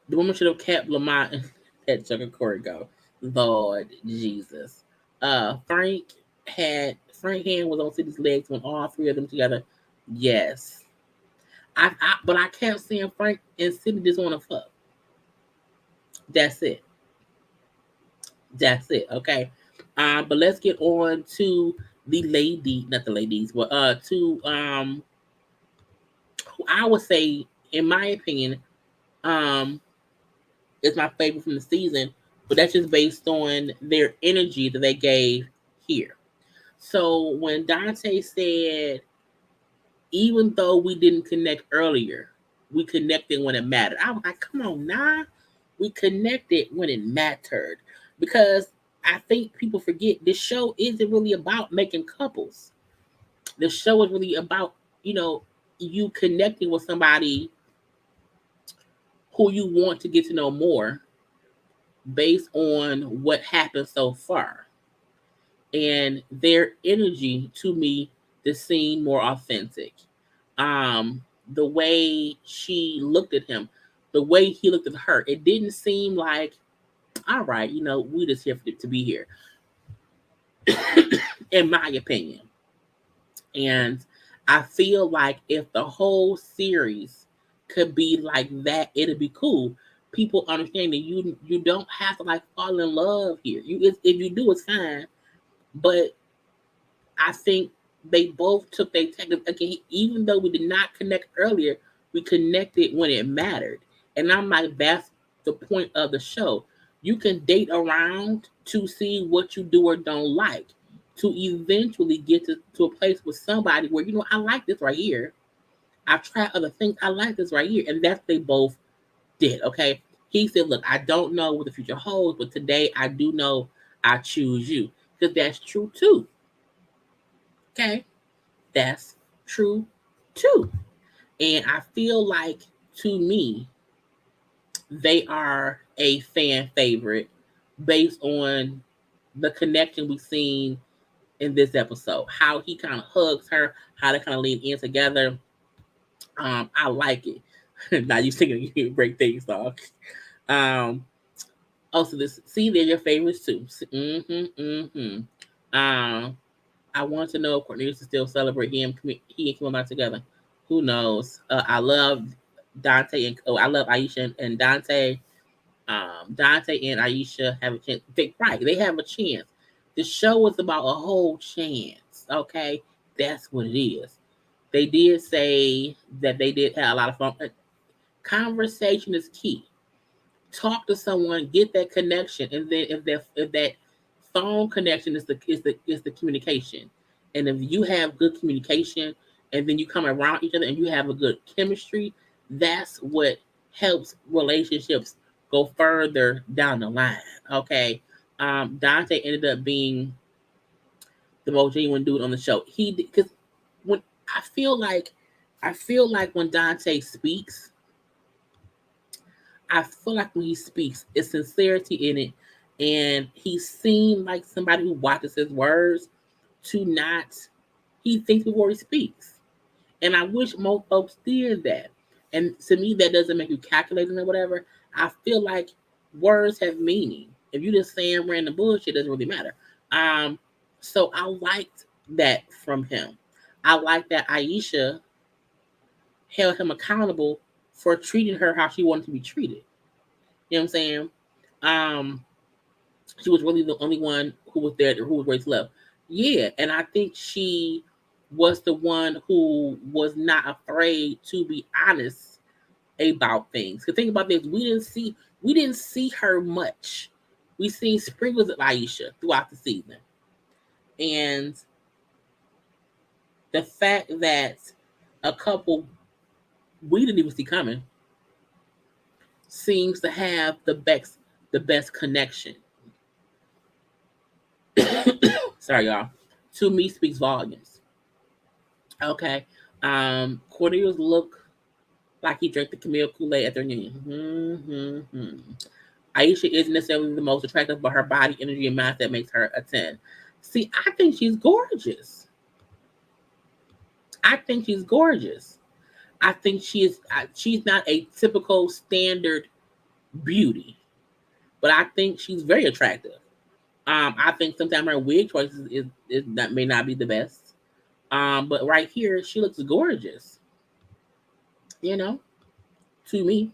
Speaker 1: woman should have kept Lamont and let Chuck Corey go. Lord Jesus. Frank hand was on City's legs when all three of them together. Yes. But I kept seeing Frank and City just want to fuck. That's it. Okay. But let's get on to the lady, not the ladies, but to who I would say, in my opinion, is my favorite from the season, but that's just based on their energy that they gave here. So when Dante said, even though we didn't connect earlier, we connected when it mattered. I was like, come on, nah. We connected when it mattered. Because I think people forget this show isn't really about making couples. The show is really about, you connecting with somebody who you want to get to know more based on what happened so far. And their energy to me just seemed more authentic. The way she looked at him, the way he looked at her, it didn't seem like, all right, we just here to be here, in my opinion. And I feel like if the whole series could be like that, it'd be cool. People understand that you don't have to like fall in love here. If you do, it's fine. But I think they both took their time. Again, even though we did not connect earlier, we connected when it mattered. And I'm like, that's the point of the show. You can date around to see what you do or don't like, to eventually get to a place with somebody where, I like this right here. I've tried other things. I like this right here. And that's what they both did. Okay. He said, look, I don't know what the future holds, but today I do know I choose you. Because that's true too. Okay. That's true too. And I feel like, to me, they are a fan favorite based on the connection we've seen in this episode. How he kind of hugs her, how they kind of lean in together. I like it. Now you singing, you break things off. Also, they're your favorites too. I want to know if Cornelius is still celebrate he and Kim back together. Who knows? I love Dante I love Aisha and Dante. Dante and Aisha have a chance. They have a chance. The show is about a whole chance. Okay, that's what it is. They did say that they did have a lot of fun. Conversation is key. Talk to someone, get that connection, and then if that phone connection is the communication, and if you have good communication, and then you come around each other and you have a good chemistry, that's what helps relationships go further down the line. Okay, Dante ended up being the most genuine dude on the show. He because when I feel like when Dante speaks, I feel like when he speaks, it's sincerity in it. And he seemed like somebody who watches his words to not, he thinks before he speaks. And I wish more folks did that. And to me, that doesn't make you calculating or whatever. I feel like words have meaning. If you just saying random bullshit, it doesn't really matter. So I liked that from him. I like that Aisha held him accountable for treating her how she wanted to be treated. You know what I'm saying? She was really the only one who was there, who was raised love. Yeah, and I think she was the one who was not afraid to be honest about things. Because think about this, we didn't see her much. We seen sprinkles of Aisha throughout the season, and the fact that a couple we didn't even see coming seems to have the best connection. Sorry, y'all. To me, speaks volumes. Okay. Cornelius look like he drank the Camille Kool-Aid at their reunion. Aisha isn't necessarily the most attractive, but her body, energy, and mindset makes her a 10. See, I think she's gorgeous. I think she's not a typical standard beauty, but I think she's very attractive. I think sometimes her wig choices is that may not be the best. But right here, she looks gorgeous. To me.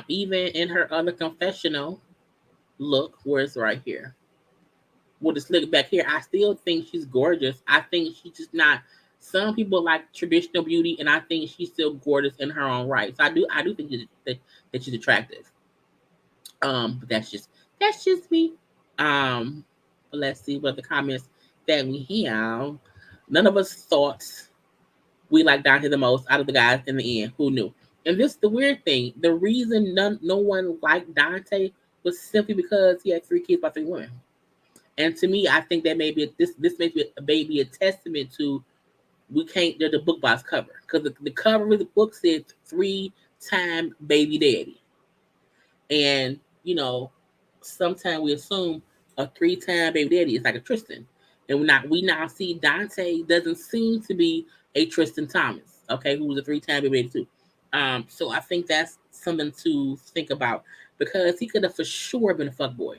Speaker 1: Even in her other confessional look, where it's right here. With the slick back here, I still think she's gorgeous. I think she's just not. Some people like traditional beauty, and I think she's still gorgeous in her own right. So I do think that she's attractive. But that's just me. But let's see what the comments that we have. None of us thought we liked Dante the most out of the guys in the end. Who knew? And this is the weird thing. The reason no one liked Dante was simply because he had 3 kids by 3 women. And to me, I think that maybe this makes maybe a testament to we can't judge a book by its cover, because the cover of the book said 3-time baby daddy, and sometimes we assume a 3-time baby daddy is like a Tristan, and we now see Dante doesn't seem to be a Tristan Thomas, okay, who was a 3-time baby daddy too. So I think that's something to think about, because he could have for sure been a fuckboy.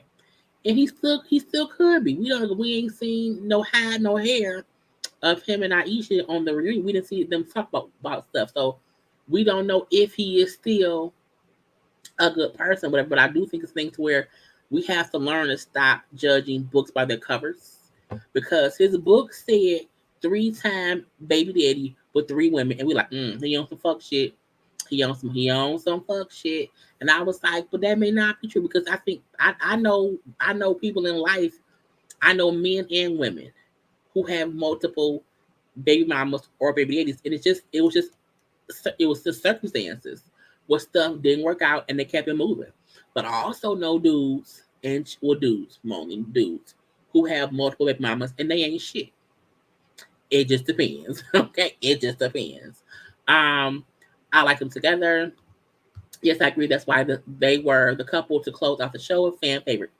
Speaker 1: And he still could be. We ain't seen no hide, no hair of him and Aisha on the reunion. We didn't see them talk about stuff. So we don't know if he is still a good person, whatever. But I do think it's things where we have to learn to stop judging books by their covers. Because his book said 3-time baby daddy with 3 women. And we like, he on some fuck shit. He on some fuck shit. And I was like, but that may not be true because I think I know people in life, I know men and women who have multiple baby mamas or baby daddies, and it was just circumstances where stuff didn't work out and they kept it moving. But I also know dudes who have multiple baby mamas and they ain't shit. It just depends. Okay, it just depends. Um, I like them together. Yes, I agree. That's why they were the couple to close out the show. A fan favorite.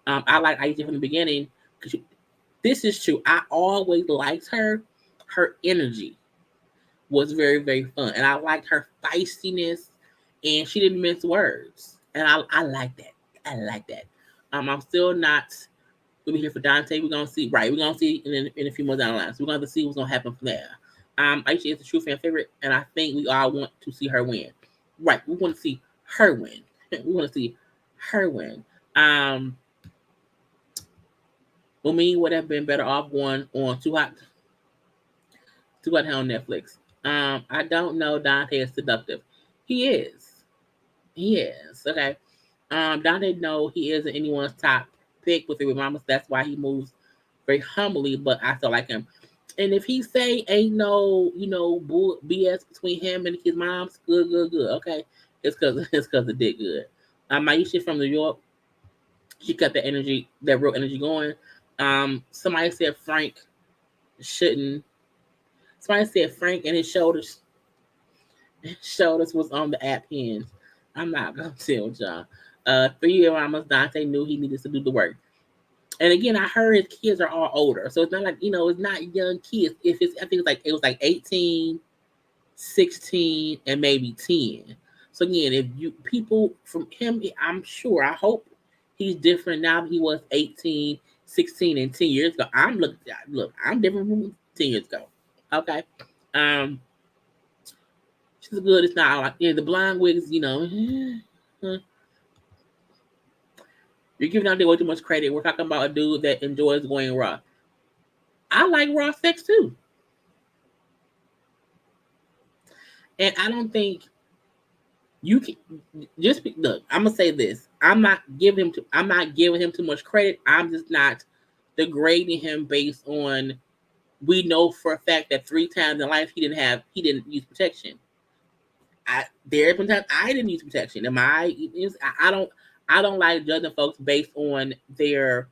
Speaker 1: I like Aisha from the beginning because this is true. I always liked her. Her energy was very, very fun. And I liked her feistiness, and she didn't mince words. And I like that. I like that. I'm still not we'll be here for Dante. We're gonna see, right? We're gonna see in a few more down the line. So we're gonna have to see what's gonna happen from there. Aisha is a true fan favorite, and I think we all want to see her win. Right? We want to see her win. We want to see her win. Me would have been better off going on Too Hot on Netflix. I don't know Dante is seductive. He is. He is. Okay. Dante know he isn't anyone's top pick with the mamas. That's why he moves very humbly, but I still like him. And if he say ain't no, bull BS between him and his moms, good, good, good. Okay. It's cause it did good. Maisha from New York, she got that real energy going. Somebody said shouldn't Somebody said Frank and his shoulders was on the app hinge. I'm not gonna tell y'all. 3 year almost Dante knew he needed to do the work. And again, I heard his kids are all older. So it's not like, it's not young kids. If it's I think it was like 18, 16, and maybe 10. So again, if you people from him, I'm sure, I hope he's different now than he was 18, 16, and 10 years ago. I'm different from 10 years ago. Okay. Um, she's good. It's not like the blind wigs, you're giving out there way too much credit. We're talking about a dude that enjoys going raw. I like raw sex too. And I don't think you can look, I'm gonna say this. I'm not giving him too much credit. I'm just not degrading him based on we know for a fact that 3 times in life he didn't use protection. There have been times I didn't use protection. I don't like judging folks based on their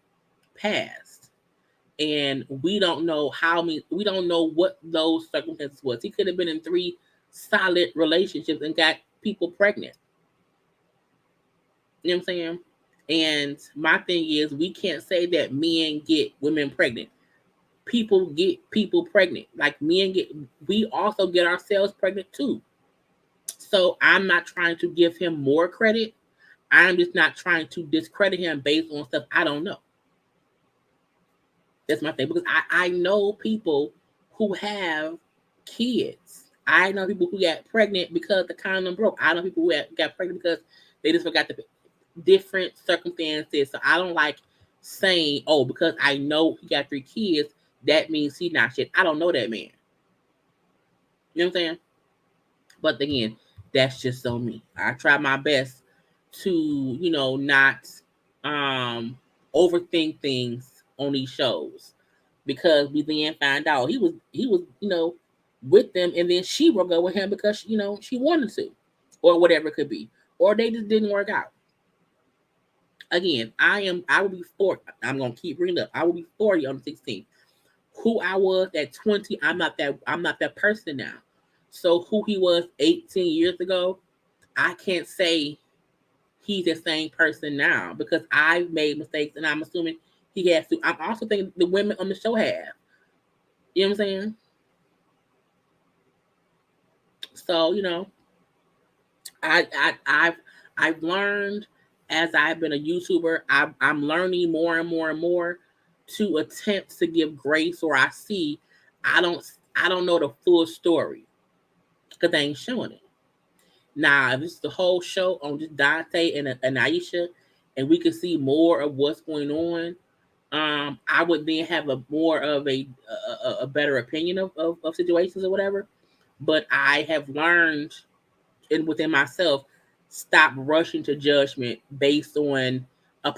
Speaker 1: past. And we don't know we don't know what those circumstances was. He could have been in 3 solid relationships and got people pregnant. You know what I'm saying? And my thing is we can't say that men get women pregnant. People get people pregnant. Like we also get ourselves pregnant too. So I'm not trying to give him more credit. I'm just not trying to discredit him based on stuff I don't know. That's my thing. Because I know people who have kids. I know people who got pregnant because the condom broke. I know people who got pregnant because they just forgot the different circumstances. So I don't like saying, oh, because I know he got 3 kids, that means he's not shit. I don't know that man. You know what I'm saying? But again, that's just so me. I try my best to, not overthink things on these shows because we then find out he was with them and then she broke up with him because she wanted to or whatever it could be or they just didn't work out. Again, I will be 40. I'm gonna keep bringing it up. I will be 40 on the 16th. Who I was at 20, I'm not that person now. So who he was 18 years ago, I can't say he's the same person now because I've made mistakes and I'm assuming he has to. I'm also thinking the women on the show have. You know what I'm saying? So, I've learned as I've been a YouTuber, I'm learning more and more and more to attempt to give grace or I don't know the full story because they ain't showing it. Now, if this is the whole show on just Dante and Aisha, and we can see more of what's going on, I would then have a more of a better opinion of situations or whatever. But I have learned within myself, stop rushing to judgment based on the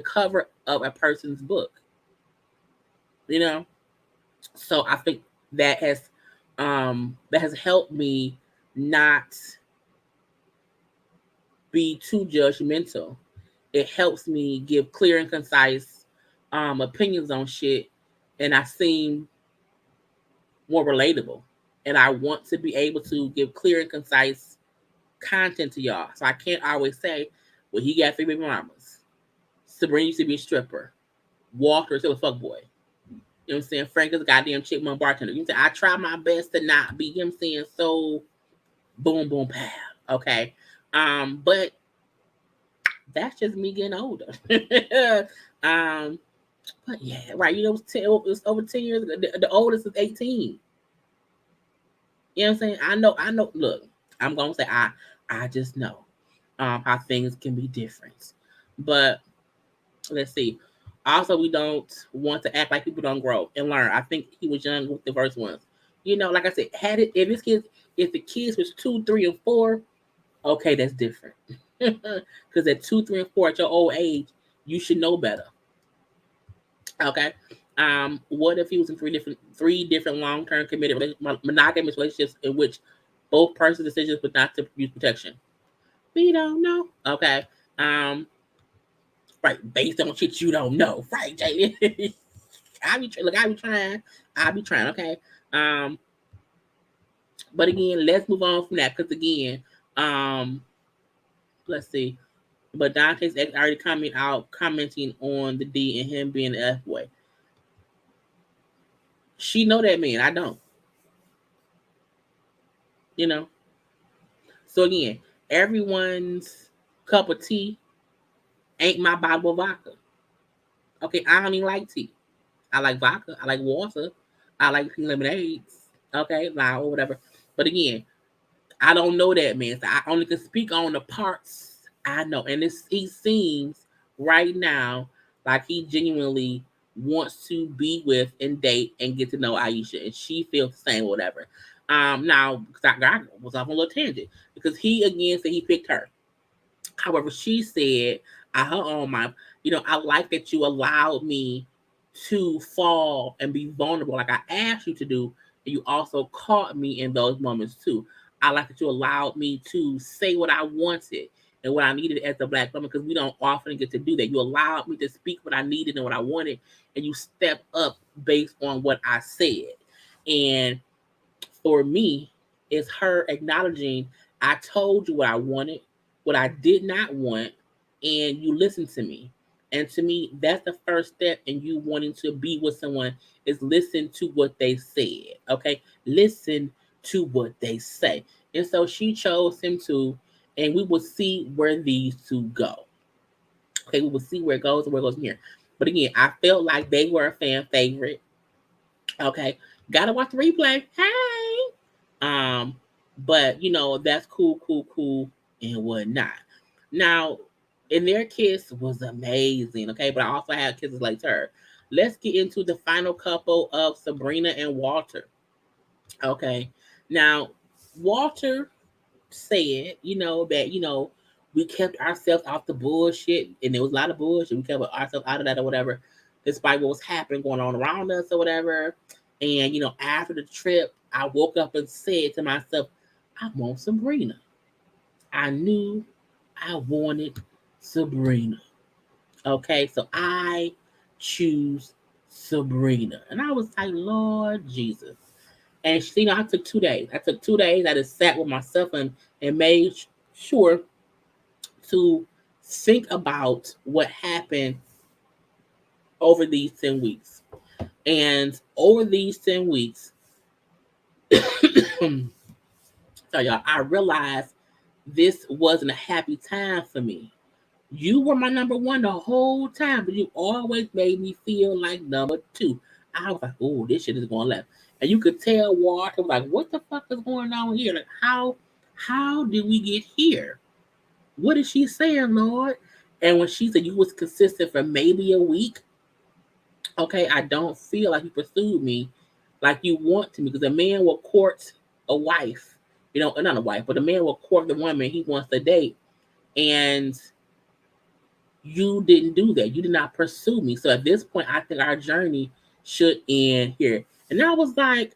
Speaker 1: cover of a person's book. You know, so I think that has helped me not be too judgmental. It helps me give clear and concise opinions on shit, and I seem more relatable. And I want to be able to give clear and concise content to y'all. So I can't always say, well, he got 3 baby mamas. Sabrina used to be a stripper. Walter is still a fuckboy. You know what I'm saying? Frank is a goddamn chickmunk bartender. You know what I'm saying? I try my best to not be, you know what I'm saying, so boom, boom, pow. Okay. But that's just me getting older. But yeah, right. You know, it was over 10 years ago. The oldest is 18. You know what I'm saying? I know. Look, I'm gonna say I just know how things can be different. But let's see. Also, we don't want to act like people don't grow and learn. I think he was young with the first ones. You know, like I said, if the kids was 2, 3, and 4, okay, that's different. Because at 2, 3, and 4, at your old age, you should know better. Okay. What if he was in three different long-term committed monogamous relationships in which both persons' decisions were not to use protection? We don't know. Okay. Right. Based on shit you don't know. Right, Jay. I be trying. Okay. But again, let's move on from that because again, let's see. But Dante's ex already commenting on the D and him being the F boy. She know that man. I don't. You know. So again, everyone's cup of tea ain't my bottle of vodka. Okay, I don't even like tea. I like vodka. I like water. I like pink lemonades. Okay, or whatever. But again, I don't know that man. So I only can speak on the parts I know. And he seems right now like he genuinely wants to be with and date and get to know Aisha. And she feels the same, whatever. Now, because I was off on a little tangent. Because he again said he picked her. However, she said, I her own mind, I like that you allowed me to fall and be vulnerable like I asked you to do. And you also caught me in those moments too. I like that you allowed me to say what I wanted and what I needed as a Black woman because we don't often get to do that. You allowed me to speak what I needed and what I wanted, and you stepped up based on what I said. And for me, it's her acknowledging I told you what I wanted, what I did not want, and you listened to me. And to me, that's the first step in you wanting to be with someone is listen to what they said. Okay. Listen to what they say. And so she chose him to, and we will see where these two go. Okay, we will see where it goes and where it goes from here. But again, I felt like they were a fan favorite. Okay. Gotta watch the replay. Hey. But that's cool, and whatnot. Now, and their kiss was amazing, okay. But I also had kisses like her. Let's get into the final couple of Sabrina and Walter. Okay. Now, Walter said, that we kept ourselves off the bullshit, and there was a lot of bullshit. We kept ourselves out of that or whatever, despite what was happening going on around us or whatever. And after the trip, I woke up and said to myself, I want Sabrina. I knew I wanted Sabrina. Okay, so I choose Sabrina. And I was like, Lord Jesus. And I took 2 days. I just sat with myself and made sure to think about what happened over these 10 weeks. And over these 10 weeks, so y'all, I realized this wasn't a happy time for me. You were my number one the whole time, but you always made me feel like number two. I was like, oh, this shit is going left. And you could tell Walter was like, what the fuck is going on here? Like, how did we get here? What is she saying, Lord? And when she said you was consistent for maybe a week, okay, I don't feel like you pursued me like you want to, because a man will court a wife, not a wife, but a man will court the woman he wants to date, and you didn't do that. You did not pursue me. So at this point, I think our journey should end here. And I was like,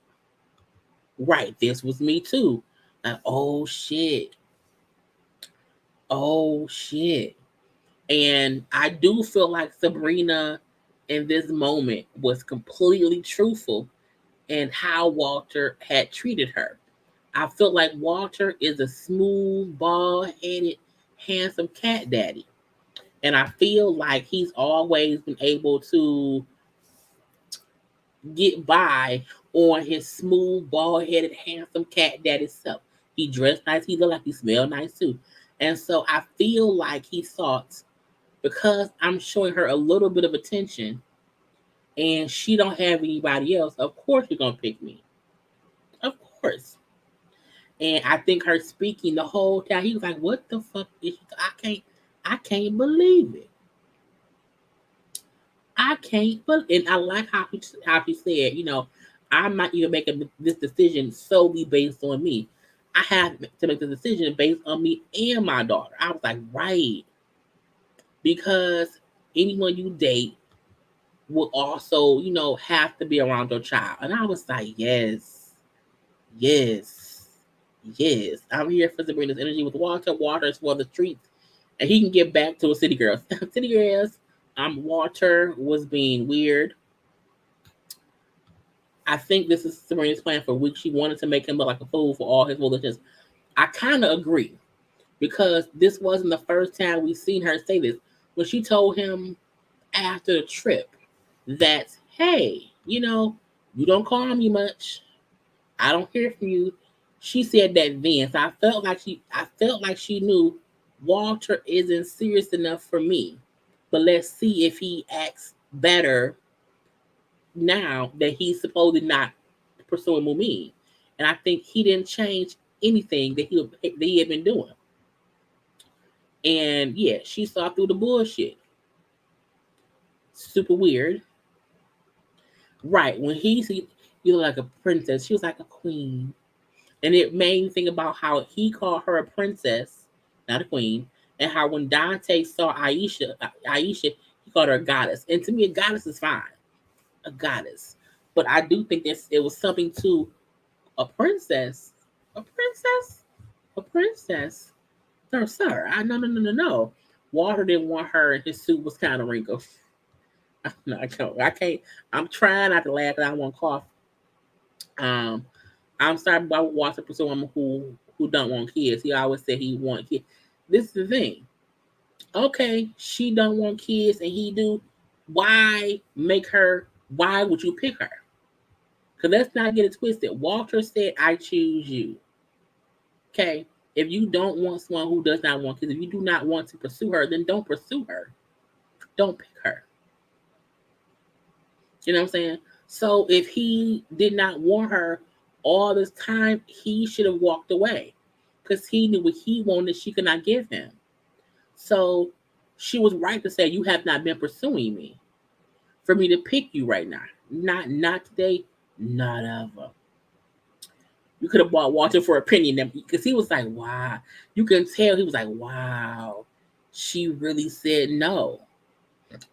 Speaker 1: right, this was me too. Like, oh shit. Oh shit. And I do feel like Sabrina in this moment was completely truthful in how Walter had treated her. I felt like Walter is a smooth, bald-headed, handsome cat daddy. And I feel like he's always been able to get by on his smooth, bald-headed, handsome cat daddy self. He dressed nice. He looked like he smelled nice too. And so I feel like he thought, because I'm showing her a little bit of attention and she don't have anybody else, of course you're gonna pick me. Of course. And I think her speaking the whole time, he was like, "What the fuck is she? I can't believe it. I can't believe." And I like how he said, I'm not even making this decision solely based on me. I have to make the decision based on me and my daughter. I was like, right, because anyone you date will also, have to be around your child. And I was like, yes, yes, yes. I'm here for Sabrina's energy with Walter. Walter is for the streets, and he can get back to a city girl. City girls. Walter was being weird. I think this is Sabrina's plan for weeks. She wanted to make him look like a fool for all his foolishness. I kind of agree, because this wasn't the first time we've seen her say this. When she told him after the trip that, hey, you don't call me much. I don't hear from you. She said that then. So I felt like she knew Walter isn't serious enough for me. But let's see if he acts better now that he's supposedly not pursuing Mumine. And I think he didn't change anything that he had been doing. And yeah, she saw through the bullshit. Super weird. Right. When he said you look like a princess, she was like a queen. And it made me think about how he called her a princess, not a queen, and how when Dante saw Aisha, he called her a goddess. And to me, a goddess is fine, a goddess. But I do think it was something to a princess, a princess, a princess. No, sir, no. Walter didn't want her, and his suit was kind of wrinkled. No, I can't. I can't. I'm trying not to laugh because I want to cough. Um, I'm sorry about Walter pursue a woman who don't want kids. He always said he want kids. This is the thing. Okay, she don't want kids and he do. Why make her? Why would you pick her? Because let's not get it twisted. Walter said, "I choose you." Okay. If you don't want someone who does not want kids, if you do not want to pursue her, then don't pursue her. Don't pick her. You know what I'm saying? So if he did not want her all this time, he should have walked away, because he knew what he wanted she could not give him. So she was right to say, you have not been pursuing me for me to pick you right now. Not today, not ever. You could have bought Walter for opinion, because he was like, wow. You can tell he was like, wow. She really said no.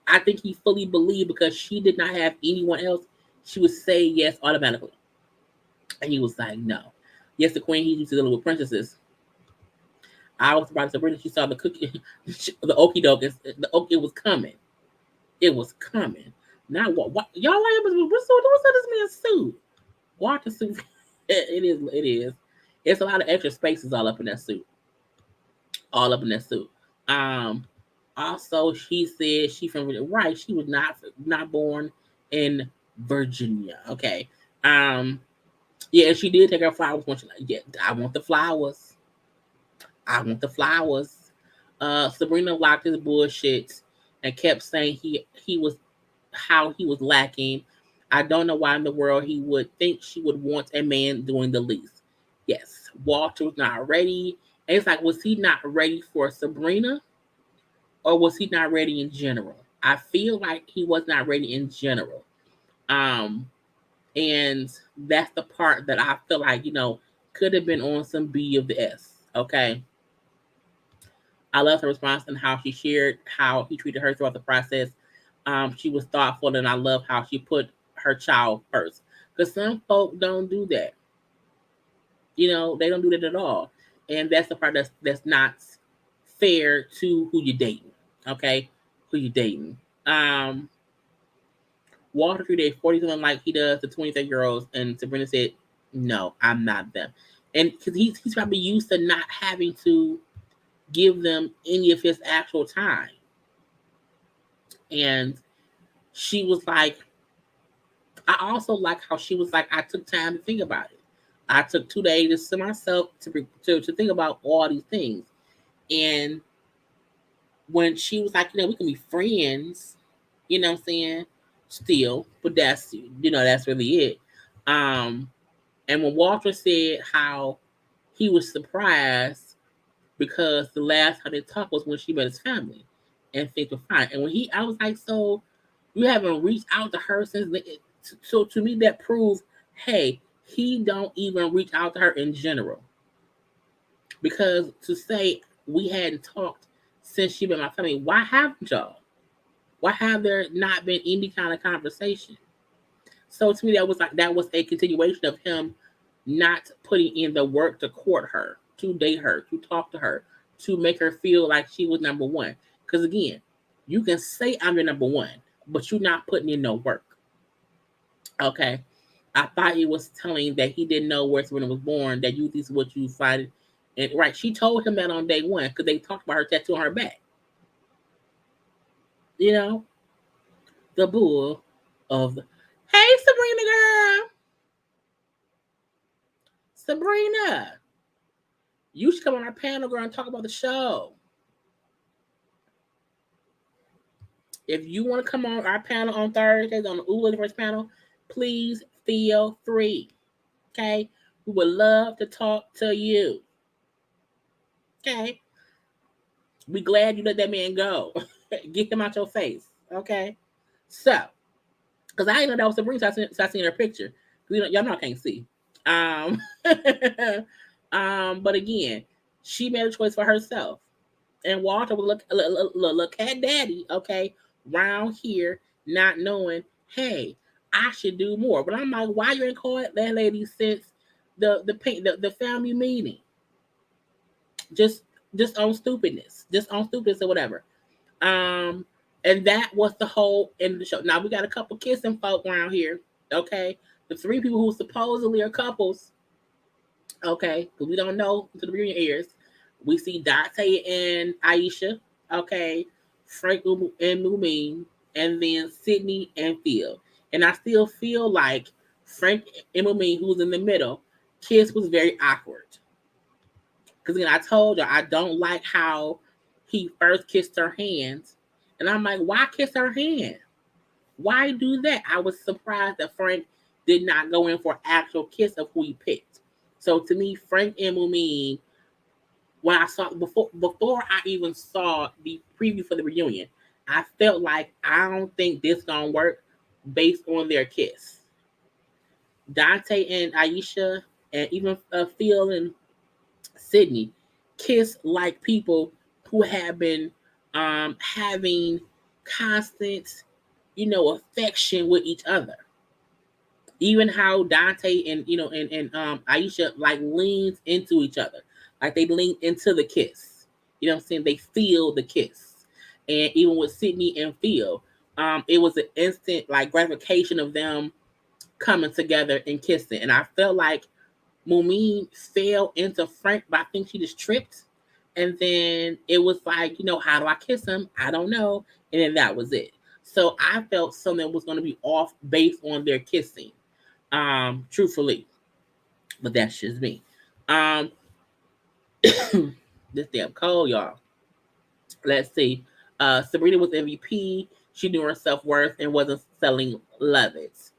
Speaker 1: I think he fully believed, because she did not have anyone else, she would say yes automatically. And he was like, no. Yes, the queen, he used to deal with princesses. I was about to say, she saw the cookie, the okie doke, it was coming. It was coming. Now, what y'all like, what's this man's suit? Walter suit. It is. It's a lot of extra spaces all up in that suit. All up in that suit. Um, Also, she said she from right. She was not born in Virginia. Okay. Yeah, and she did take her flowers. When she, yeah, I want the flowers. I want the flowers. Sabrina locked his bullshit and kept saying he was how he was lacking. I don't know why in the world he would think she would want a man doing the least. Yes, Walter was not ready. And it's like, was he not ready for Sabrina? Or was he not ready in general? I feel like he was not ready in general. Um, And that's the part that I feel like, could have been on some B of the S. Okay. I love her response and how she shared how he treated her throughout the process. She was thoughtful, and I love how she put her child first. Because some folk don't do that. They don't do that at all. And that's the part that's not fair to who you're dating. Okay? Who you dating. Walter treated 40 something like he does the 23-year-olds, and Sabrina said, no, I'm not them. And because he's probably used to not having to give them any of his actual time. And she was like, I also like how she was like, I took time to think about it. I took 2 days to myself to think about all these things. And when she was like, we can be friends, you know what I'm saying? Still, but that's really it. And when Walter said how he was surprised because the last time they talked was when she met his family and things were fine. And when I was like, so you haven't reached out to her since. So to me, that proves, hey, he don't even reach out to her in general. Because to say we hadn't talked since she met my family, why haven't y'all? Why have there not been any kind of conversation? So to me, that was a continuation of him not putting in the work to court her, to date her, to talk to her, to make her feel like she was number one. Because again, you can say I'm your number one, but you're not putting in no work. Okay. I thought he was telling that he didn't know where Serena was born, that youth is what you find. And right, she told him that on day one because they talked about her tattoo on her back. The bull of the. Hey, Sabrina girl. Sabrina. You should come on our panel, girl, and talk about the show. If you want to come on our panel on Thursdays on the Ula First panel, please feel free. Okay? We would love to talk to you. Okay? We glad you let that man go. Get him out your face. Okay? So, because I didn't know that was Sabrina, so I seen her picture. Y'all know I can't see. But again, she made a choice for herself. And Walter would look at daddy, okay, round here, not knowing, hey, I should do more. But I'm like, why you ain't called that lady since the family meeting? Just on stupidness. Just on stupidness or whatever. And that was the whole end of the show. Now we got a couple kissing folk around here, okay? The 3 people who supposedly are couples, okay, because we don't know until the reunion airs. We see Dante and Aisha, okay, Frank and Mumin, and then Sydney and Phil. And I still feel like Frank and Mumin, who's in the middle, kiss was very awkward. Because again, I told you I don't like how he first kissed her hands. And I'm like, why kiss her hand? Why do that? I was surprised that Frank did not go in for an actual kiss of who he picked. So to me, Frank and Mumin, when I saw before I even saw the preview for the reunion, I felt like I don't think this gonna work based on their kiss. Dante and Aisha and even Phil and Sydney kiss like people who have been having constant, affection with each other. Even how Dante and Aisha like leans into each other, like they lean into the kiss. You know what I'm saying? They feel the kiss, and even with Sydney and Phil, it was an instant like gratification of them coming together and kissing. And I felt like Mumin fell into Frank, but I think she just tripped. And then it was like, how do I kiss him? I don't know. And then that was it. So I felt something was going to be off based on their kissing. Truthfully. But that's just me. This damn cold, y'all. Let's see. Sabrina was MVP. She knew her self-worth and wasn't selling love it.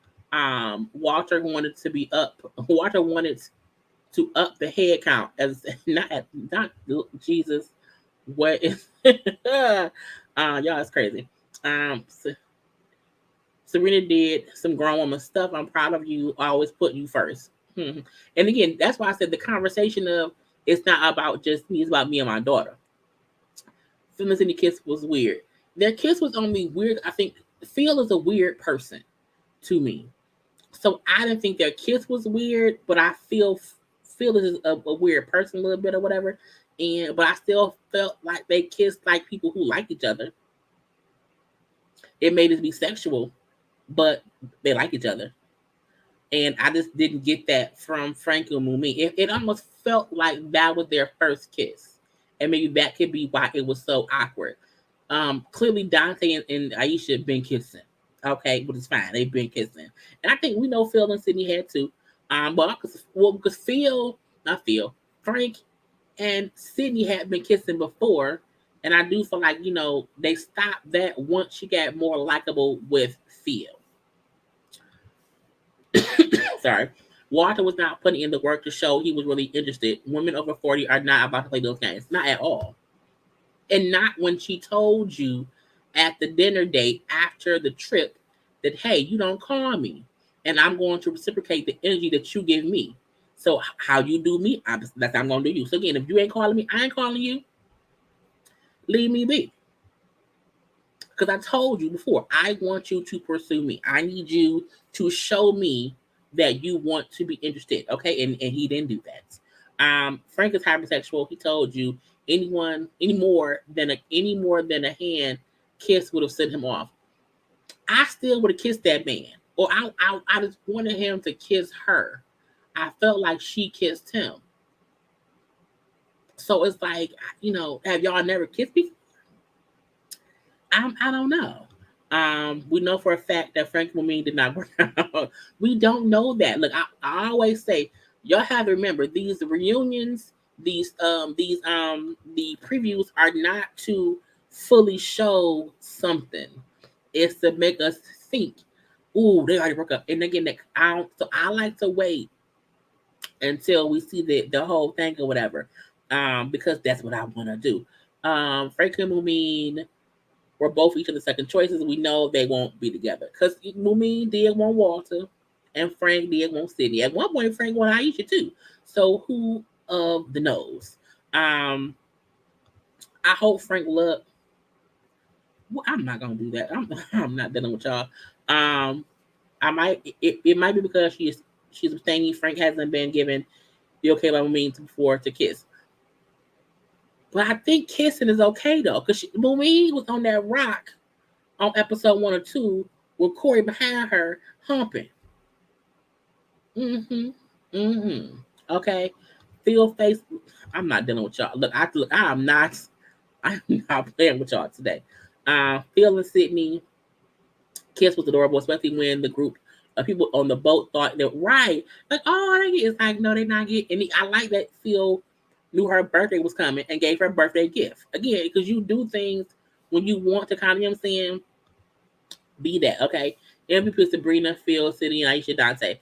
Speaker 1: Walter wanted to be up. Walter wanted to up the head count as not Jesus. What is y'all? It's crazy. Serena did some grown woman stuff. I'm proud of you. I always put you first. And again, that's why I said the conversation of it's not about just me, it's about me and my daughter. Phil and Sydney kiss was weird. Their kiss was only weird. I think Phil is a weird person to me. So I didn't think their kiss was weird, but I feel Phil is a weird person a little bit or whatever. But I still felt like they kissed like people who like each other. It made it be sexual, but they like each other. And I just didn't get that from Frank and Mumi. It almost felt like that was their first kiss. And maybe that could be why it was so awkward. Clearly Dante and Aisha have been kissing. Okay, but it's fine. They've been kissing. And I think we know Phil and Sydney had to. Because not Phil, Frank and Sydney had been kissing before. And I do feel like, they stopped that once she got more likable with Phil. Sorry. Walter was not putting in the work to show he was really interested. Women over 40 are not about to play those games. Not at all. And not when she told you at the dinner date after the trip that, hey, you don't call me. And I'm going to reciprocate the energy that you give me. So how you do me, that's how I'm going to do you. So again, if you ain't calling me, I ain't calling you. Leave me be. Because I told you before, I want you to pursue me. I need you to show me that you want to be interested. Okay. And he didn't do that. Frank is hypersexual. He told you any more than a hand kiss would have sent him off. I still would have kissed that man. Or I just wanted him to kiss her. I felt like she kissed him. So it's like, have y'all never kissed before? I don't know. We know for a fact that Frank Mumine did not work out. We don't know that. Look, I always say, y'all have to remember these reunions, the previews are not to fully show something. It's to make us think, ooh, they already broke up. And again, so I like to wait until we see the whole thing or whatever. Because that's what I want to do. Frank and Mumine were both each other's second choices. We know they won't be together. Because Mumine did want Walter and Frank did want Sydney. At one point, Frank wanted Aisha too. So who of the knows? I hope Frank look. Well, I'm not gonna do that. I'm not dealing with y'all. It might be because she's abstaining. Frank hasn't been given the okay by Mumine before to kiss. But I think kissing is okay though, because Mumine was on that rock on episode 1 or 2 with Corey behind her humping. Okay. Phil face. I'm not dealing with y'all. Look, I'm not playing with y'all today. Phil and Sydney kiss was adorable, especially when the group of people on the boat thought that right, like, oh, they get. It's like, no, they're not getting. And I like that Phil knew her birthday was coming and gave her a birthday gift. Again, because you do things when you want to kind of, I'm saying, be that, okay? MVP Sabrina, Phil, Sydney, and Aisha Dante.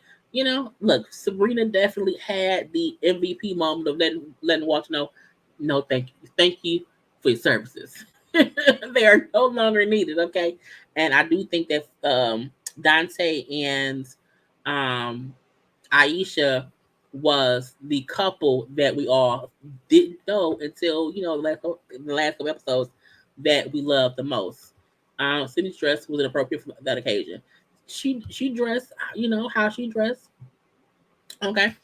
Speaker 1: Look, Sabrina definitely had the MVP moment of letting Walter know, no, thank you. Thank you for your services. They are no longer needed, okay? And I do think that Dante and Aisha was the couple that we all didn't know until the last couple episodes that we loved the most. Sydney's dress was inappropriate for that occasion. She dressed, how she dressed. Okay.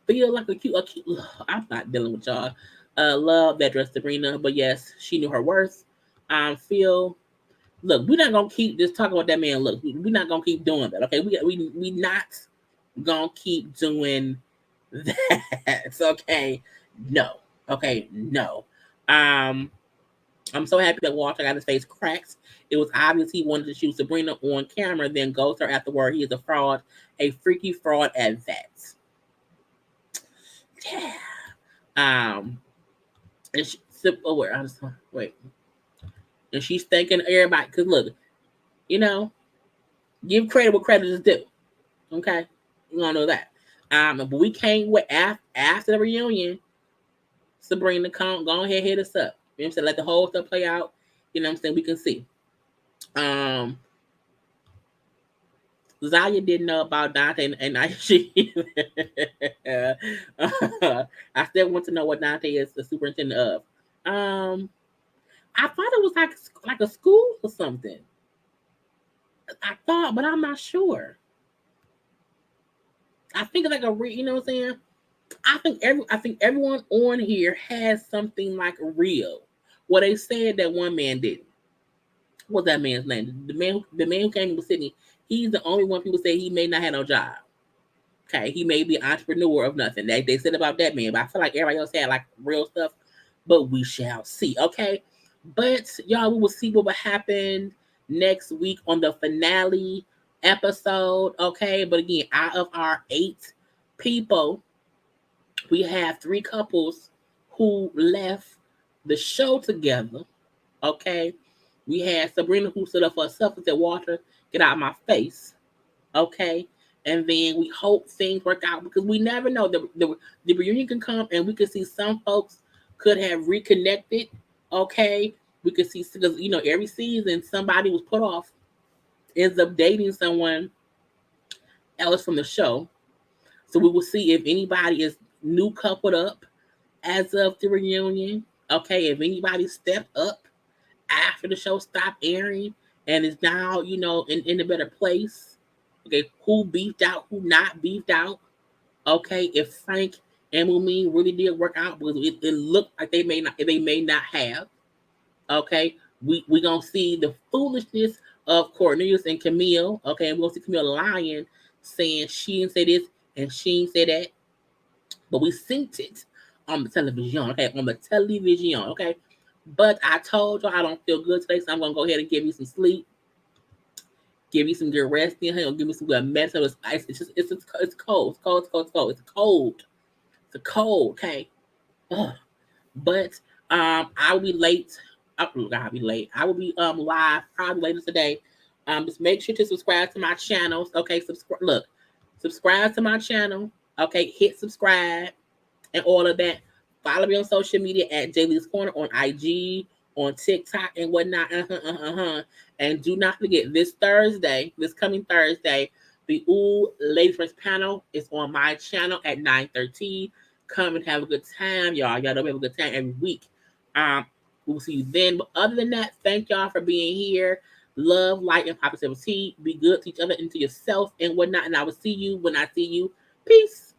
Speaker 1: Feel like a cute. I'm not dealing with y'all. Love that dress, Sabrina, but yes, she knew her worth. Feel. Look, we're not gonna keep just talking about that man. Look, we're not gonna keep doing that. Okay, we not gonna keep doing that. Okay, no. Okay, no. I'm so happy that Walter got his face cracked. It was obvious he wanted to shoot Sabrina on camera, then ghost her afterward. He is a fraud, a freaky fraud at that. Yeah. And she, wait. And she's thanking everybody because look, give credit what credit is due. Okay, you gonna know that. But we can't wait after the reunion. Sabrina, go ahead, hit us up. You know what I'm saying? Let the whole stuff play out. You know what I'm saying? We can see. Um, Zaya didn't know about Dante, and I she I still want to know what Dante is the superintendent of. Um, I thought it was like a school or something. I thought, but I'm not sure. I think it's like you know what I'm saying? I think everyone on here has something like real. Well, they said that one man didn't. What's that man's name? The man who came to Sydney. He's the only one people say he may not have no job. Okay, he may be an entrepreneur of nothing. They said about that man, but I feel like everybody else had like real stuff. But we shall see. Okay, but y'all, we will see what will happen next week on the finale episode. Okay, but again, out of our 8 people, we have 3 couples who left the show together. Okay, we had Sabrina who stood up for herself and said, "Walter, get out of my face." Okay, and then we hope things work out because we never know. The reunion can come and we can see some folks could have reconnected. Okay, we could see because every season somebody was put off, ends up dating someone else from the show. So we will see if anybody is new coupled up as of the reunion. Okay, if anybody stepped up after the show stopped airing and is now, in a better place. Okay, who beefed out, who not beefed out. Okay, if Frank and Mumin really did work out because it looked like they may not have. Okay, we gonna see the foolishness of Cornelius and Camille. Okay, and we're gonna see Camille lying, saying she didn't say this and she didn't say that, but we synced it on the television. Okay, on the television. Okay, but I told y'all I don't feel good today, so I'm gonna go ahead and give you some sleep, give you some good rest. Give me some good medicine. It's ice. It's cold. It's cold. It's cold. It's cold. It's cold. It's a cold. Okay. Ugh. But I will be late. I'll be late. I will be live probably later today. Just make sure to subscribe to my channels. Okay, subscribe to my channel. Okay, hit subscribe and all of that. Follow me on social media at JayLeesCorner on IG, on TikTok and whatnot. And do not forget this coming Thursday, the Ooh Ladies First panel is on my channel at 9:13. Come and have a good time, y'all. Y'all know we have a good time every week. We'll see you then. But other than that, thank y'all for being here. Love, light, and positivity. Be good to each other and to yourself and whatnot. And I will see you when I see you. Peace.